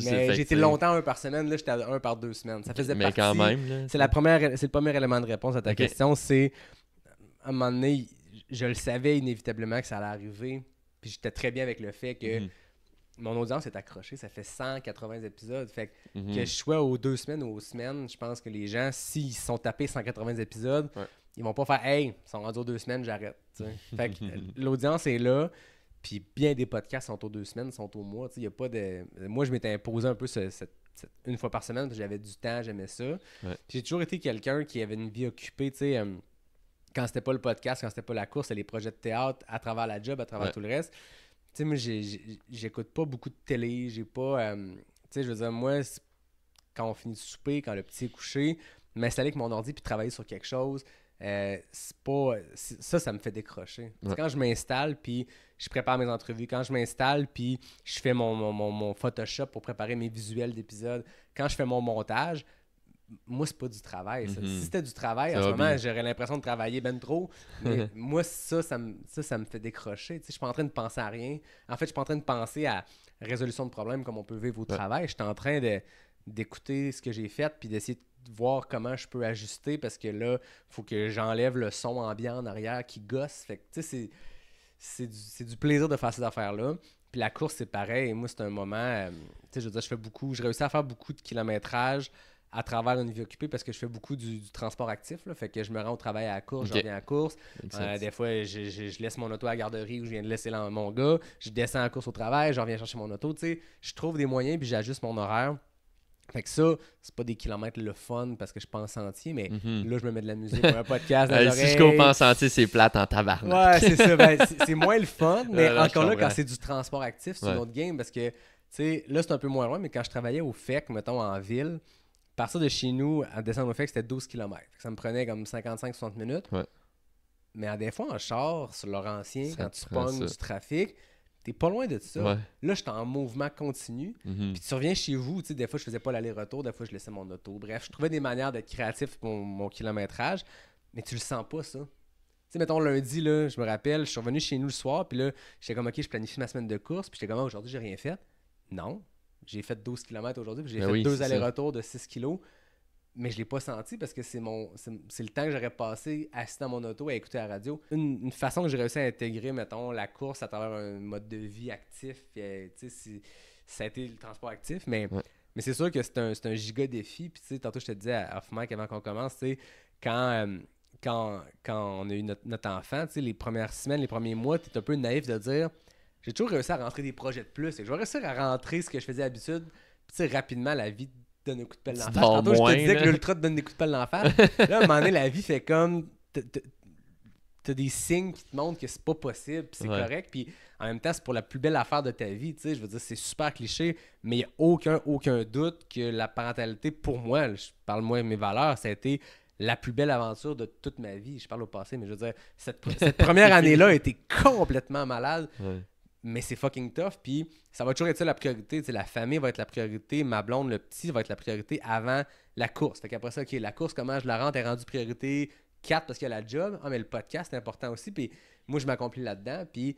Mais j'ai été longtemps un par semaine. Là, j'étais à 1 par 2 semaines. Ça faisait partie. Quand même. Là, c'est le premier élément de réponse à ta question. C'est, à un moment donné, je le savais inévitablement que ça allait arriver. Puis j'étais très bien avec le fait que mon audience est accrochée. Ça fait 180 épisodes. Fait que je sois aux 2 semaines ou aux semaines, je pense que les gens, s'ils sont tapés 180 épisodes, ils vont pas faire « Hey, ils sont rendus aux 2 semaines, j'arrête. » Fait que l'audience est là. Puis bien des podcasts sont aux 2 semaines, sont au mois. Y a pas de... Moi, je m'étais imposé un peu une fois par semaine parce que j'avais du temps, j'aimais ça. Ouais. Puis j'ai toujours été quelqu'un qui avait une vie occupée. Quand c'était pas le podcast, quand c'était pas la course, c'était les projets de théâtre, à travers la job, à travers tout le reste. Moi, j'écoute pas beaucoup de télé. J'ai pas... je veux dire, moi, quand on finit de souper, quand le petit est couché, m'installer avec mon ordi puis travailler sur quelque chose, c'est pas... Ça me fait décrocher. Ouais. Quand je m'installe puis je prépare mes entrevues, quand je m'installe puis je fais mon Photoshop pour préparer mes visuels d'épisodes, quand je fais mon montage, moi, c'est pas du travail. Ça. Si c'était du travail, en ce moment, j'aurais l'impression de travailler ben trop. Mais moi, ça me fait décrocher. Je suis pas en train de penser à rien. En fait, je suis pas en train de penser à résolution de problèmes comme on peut vivre au travail. Je suis en train d'écouter ce que j'ai fait puis d'essayer de voir comment je peux ajuster parce que là, il faut que j'enlève le son ambiant en arrière qui gosse. Fait que, tu sais, c'est du plaisir de faire ces affaires-là. Puis la course, c'est pareil. Moi, c'est un moment... je veux dire, je réussis à faire beaucoup de kilométrage à travers une vie occupée parce que je fais beaucoup du transport actif. Là, fait que je me rends au travail à la course, je reviens à la course. Des fois, je laisse mon auto à la garderie où je viens de laisser mon gars. Je descends à la course au travail, je reviens chercher mon auto. Je trouve des moyens puis j'ajuste mon horaire. Fait que ça, c'est pas des kilomètres le fun parce que je pense sentier, mais là, je me mets de la musique pour un podcast dans les oreilles. Si je cours en sentier, c'est plate en tabarnak. Ouais, c'est ça. C'est moins le fun, mais encore là, quand c'est du transport actif, c'est une autre game parce que, là, c'est un peu moins loin, mais quand je travaillais au FEC, mettons, en ville, partir de chez nous à descendre au FEC, c'était 12 km. Ça me prenait comme 55-60 minutes. Ouais. Mais des fois, en char, sur Laurentien, quand tu pognes du trafic, t'es pas loin de ça. Ouais. Là, j'étais en mouvement continu. Puis tu reviens chez vous. Des fois, je faisais pas l'aller-retour. Des fois, je laissais mon auto. Bref, je trouvais des manières d'être créatif pour mon kilométrage. Mais tu le sens pas, ça. Mettons, lundi, là, je me rappelle, je suis revenu chez nous le soir. Puis là, j'étais comme, OK, je planifie ma semaine de course. Puis j'étais comme, aujourd'hui, j'ai rien fait. Non. J'ai fait 12 km aujourd'hui. Puis j'ai fait 2 allers-retours de 6 kg. Mais je l'ai pas senti parce que c'est le temps que j'aurais passé assis dans mon auto à écouter la radio. Une façon que j'ai réussi à intégrer, mettons, la course à travers un mode de vie actif, ça a été le transport actif, mais c'est sûr que c'est un giga défi. Puis tantôt je te disais à off-mic avant qu'on commence, quand on a eu notre enfant, les premières semaines, les premiers mois, tu es un peu naïf de dire j'ai toujours réussi à rentrer des projets de plus et je vais réussir à rentrer ce que je faisais d'habitude. Puis rapidement, la vie donne un coup de pelle dans la face. Tantôt, je te disais que l'ultra te donne des coups de pelle dans la face. Là, à un moment donné, la vie fait comme... T'as des signes qui te montrent que c'est pas possible, puis c'est correct. Puis en même temps, c'est pour la plus belle affaire de ta vie. Je veux dire, c'est super cliché, mais il n'y a aucun doute que la parentalité, pour moi, je parle moi de mes valeurs, ça a été la plus belle aventure de toute ma vie. Je parle au passé, mais je veux dire, cette première année-là a été complètement malade. Ouais. Mais c'est fucking tough, puis ça va toujours être ça la priorité. La famille va être la priorité, ma blonde, le petit va être la priorité avant la course. Fait qu'après ça, OK, la course, comment je la rentre, est rendue priorité 4 parce qu'il y a la job. Ah, mais le podcast, c'est important aussi, puis moi, je m'accomplis là-dedans, puis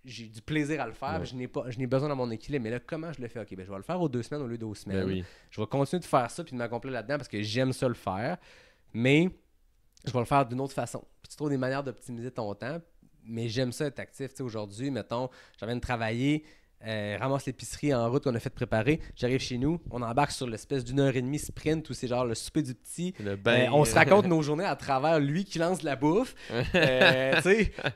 j'ai du plaisir à le faire, je n'ai besoin dans mon équilibre. Mais là, comment je le fais? OK, ben, je vais le faire aux 2 semaines au lieu d'2 semaines. Ben oui. Je vais continuer de faire ça, puis de m'accomplir là-dedans parce que j'aime ça le faire, mais je vais le faire d'une autre façon. Puis tu trouves des manières d'optimiser ton temps. Mais j'aime ça être actif. Aujourd'hui, mettons, je viens de travailler, ramasse l'épicerie en route qu'on a fait préparer. J'arrive chez nous, on embarque sur l'espèce d'1h30 sprint où c'est genre le souper du petit. On se raconte nos journées à travers lui qui lance de la bouffe.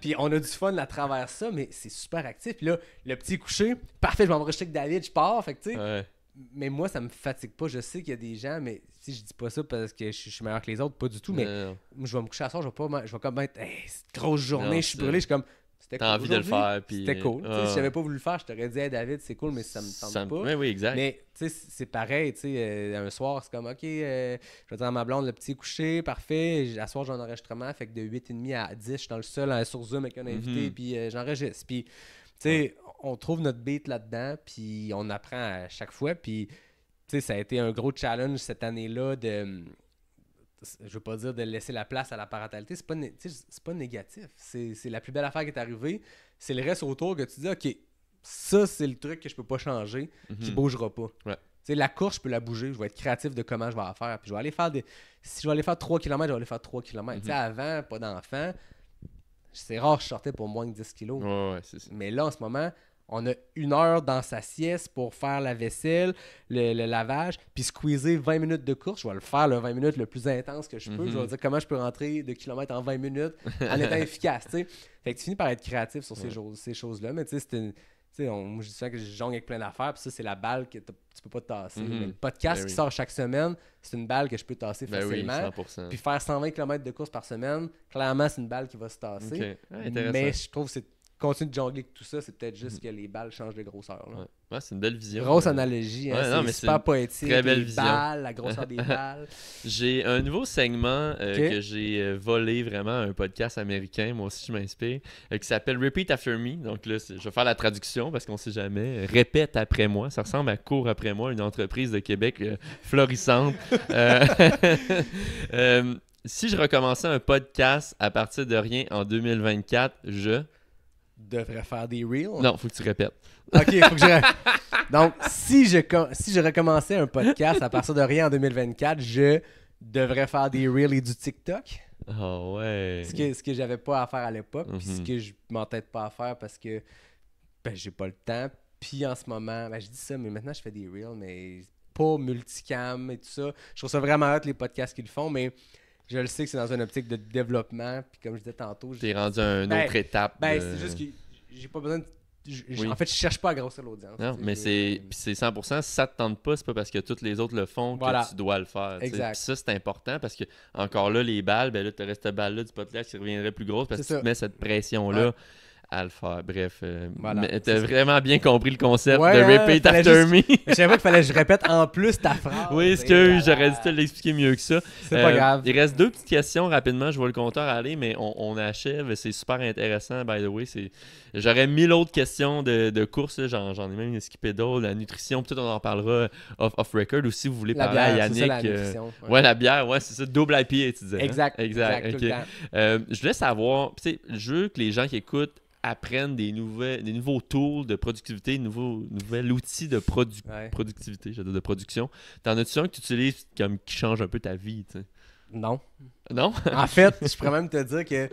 Puis on a du fun à travers ça, mais c'est super actif. Puis là, le petit est couché, parfait, je vais m'enregistrer avec David, je pars. Fait que tu sais. Mais moi, ça me fatigue pas. Je sais qu'il y a des gens, mais si je dis pas ça parce que je suis meilleur que les autres, pas du tout. Mais je vais me coucher à soir, je vais comme être cette grosse journée, je suis brûlé, je suis comme c'était cool. T'as envie de le faire. Puis... C'était cool. Si j'avais pas voulu le faire, je t'aurais dit hey, David, c'est cool, mais ça me tente pas. Oui, exact. Mais c'est pareil, un soir, c'est comme OK, je vais dire à ma blonde, le petit est couché, parfait. À soir, j'ai un enregistrement, fait que de 8h30 à 10, je suis dans le sol sur Zoom avec un invité, puis j'enregistre. Puis on trouve notre beat là-dedans, puis on apprend à chaque fois. Puis, ça a été un gros challenge cette année-là de... Je veux pas dire de laisser la place à la parentalité. C'est pas négatif. C'est la plus belle affaire qui est arrivée. C'est le reste autour que tu dis, OK, ça, c'est le truc que je peux pas changer, qui bougera pas. Ouais. La course, je peux la bouger. Je vais être créatif de comment je vais la faire. Puis je vais aller faire si je vais aller faire 3 km, je vais aller faire 3 km. Avant, pas d'enfant... C'est rare que je sortais pour moins de 10 kilos. Ouais, c'est ça. Mais là, en ce moment, on a 1 heure dans sa sieste pour faire la vaisselle, le lavage, puis squeezer 20 minutes de course. Je vais le faire le 20 minutes le plus intense que je peux. Je vais dire comment je peux rentrer de kilomètres en 20 minutes en étant efficace, tu sais. Fait que tu finis par être créatif sur ces choses-là, mais tu sais, moi, je dis souvent que je jongle avec plein d'affaires, puis ça, c'est la balle que tu peux pas tasser. Mais le podcast qui sort chaque semaine, c'est une balle que je peux tasser facilement. Oui, 100%. Puis faire 120 km de course par semaine, clairement, c'est une balle qui va se tasser. Mais je trouve que continuer de jongler avec tout ça, c'est peut-être juste que les balles changent de grosseur. Là. Ouais, c'est une belle vision. Grosse analogie, hein, c'est super poétique. Très belle les vision. Balles, la grosseur des balles. J'ai un nouveau segment que j'ai volé vraiment à un podcast américain, moi aussi je m'inspire, qui s'appelle Repeat After Me. Donc là, je vais faire la traduction parce qu'on sait jamais. Répète après moi. Ça ressemble à Cours après moi, une entreprise de Québec florissante. Si je recommençais un podcast à partir de rien en 2024, je devrais faire des reels. Non, faut que tu répètes. OK, faut que je... Donc, si je recommençais un podcast à partir de rien en 2024, je devrais faire des reels et du TikTok. Oh ouais. Ce que j'avais pas à faire à l'époque, puis ce que je m'entête pas à faire parce que j'ai pas le temps. Puis en ce moment, je dis ça, mais maintenant je fais des reels, mais pas multicam et tout ça. Je trouve ça vraiment hot les podcasts qu'ils font, mais je le sais que c'est dans une optique de développement. Puis comme je disais tantôt... T'es rendu à une autre étape. C'est juste que j'ai pas besoin de... En fait, je cherche pas à grossir l'audience. Non, mais c'est 100%. Si ça te tente pas, c'est pas parce que tous les autres le font que tu dois le faire. Exact. Puis ça, c'est important parce que, encore là, les balles, ben là, tu restes cette balle-là du podcast qui reviendrait plus grosse parce que tu te mets cette pression-là à le faire. Bref, mais t'as vraiment bien compris le concept de Repeat After Me. Je savais pas qu'il fallait que je répète en plus ta phrase. Oui, j'aurais dû te l'expliquer mieux que ça. C'est pas grave. Il reste 2 petites questions rapidement. Je vois le compteur aller, mais on achève. C'est super intéressant, by the way. J'aurais 1000 autres questions de course. J'en ai même skippé d'autres. La nutrition, peut-être on en parlera off-record. Ou si vous voulez parler à Yannick. C'est ça, la nutrition. La bière, c'est ça. Double IPA, tu disais. Exact. Okay. Tout le temps. Je voulais savoir, je veux que les gens qui écoutent apprennent des nouveaux tools de productivité, nouvel outil de productivité, de production. T'en as-tu un que tu utilises qui change un peu ta vie, tu sais? Non. Non? En fait, je pourrais même te dire que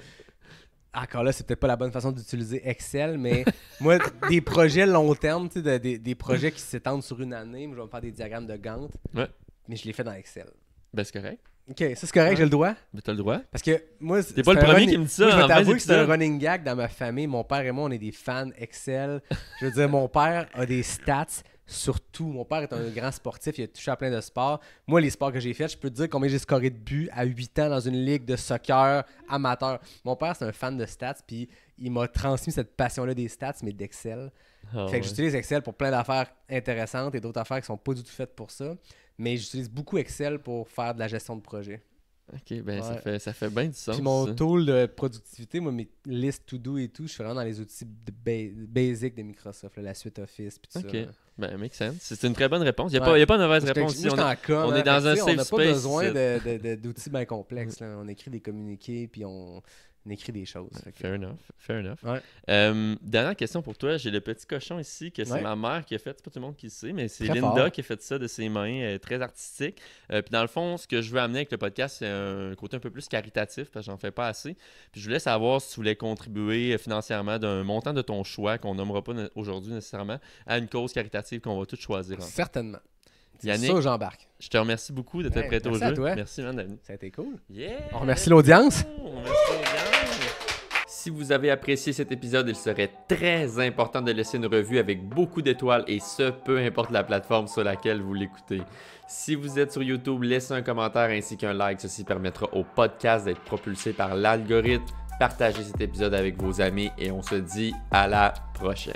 encore là, c'est peut-être pas la bonne façon d'utiliser Excel, mais moi, des projets long terme, tu sais, des projets qui s'étendent sur une année, moi, je vais me faire des diagrammes de Gantt, mais je les fais dans Excel. Ben, c'est correct. OK, ça c'est correct, j'ai le droit? Mais t'as le droit. Parce que moi... T'es pas le premier qui me dit ça. Moi, je vais t'avouer que c'est un running gag dans ma famille. Mon père et moi, on est des fans Excel. Je veux dire, mon père a des stats sur tout. Mon père est un grand sportif, il a touché à plein de sports. Moi, les sports que j'ai faits, je peux te dire combien j'ai scoré de buts à 8 ans dans une ligue de soccer amateur. Mon père, c'est un fan de stats, puis il m'a transmis cette passion-là des stats, mais d'Excel. Fait que j'utilise Excel pour plein d'affaires intéressantes et d'autres affaires qui sont pas du tout faites pour ça. Mais j'utilise beaucoup Excel pour faire de la gestion de projet. OK, ben ça fait bien du sens. Puis mon tool de productivité, moi, mes listes to-do et tout, je suis vraiment dans les outils basic de Microsoft, la suite Office, puis tout ça. OK, ben make sense. C'est une très bonne réponse. Il n'y a pas de mauvaise réponse ici. On est dans un safe space. On n'a pas besoin d'outils bien complexes. Là. On écrit des communiqués, puis on écrit des choses. Fair enough. Ouais. Dernière question pour toi. J'ai le petit cochon ici que c'est ma mère qui a fait. C'est pas tout le monde qui le sait, mais c'est très Linda fort. qui a fait ça de ses mains, très artistique. Puis dans le fond, ce que je veux amener avec le podcast, c'est un côté un peu plus caritatif parce que j'en fais pas assez. Puis je voulais savoir si tu voulais contribuer financièrement d'un montant de ton choix qu'on nommera pas aujourd'hui nécessairement à une cause caritative qu'on va tous choisir. Certainement. Yannick, ça, j'embarque. Je te remercie beaucoup d'être prêt au jeu. À toi. Merci, man, David. Ça a été cool. Yeah! On remercie l'audience. Si vous avez apprécié cet épisode, il serait très important de laisser une revue avec beaucoup d'étoiles et ce, peu importe la plateforme sur laquelle vous l'écoutez. Si vous êtes sur YouTube, laissez un commentaire ainsi qu'un like. Ceci permettra au podcast d'être propulsé par l'algorithme. Partagez cet épisode avec vos amis et on se dit à la prochaine.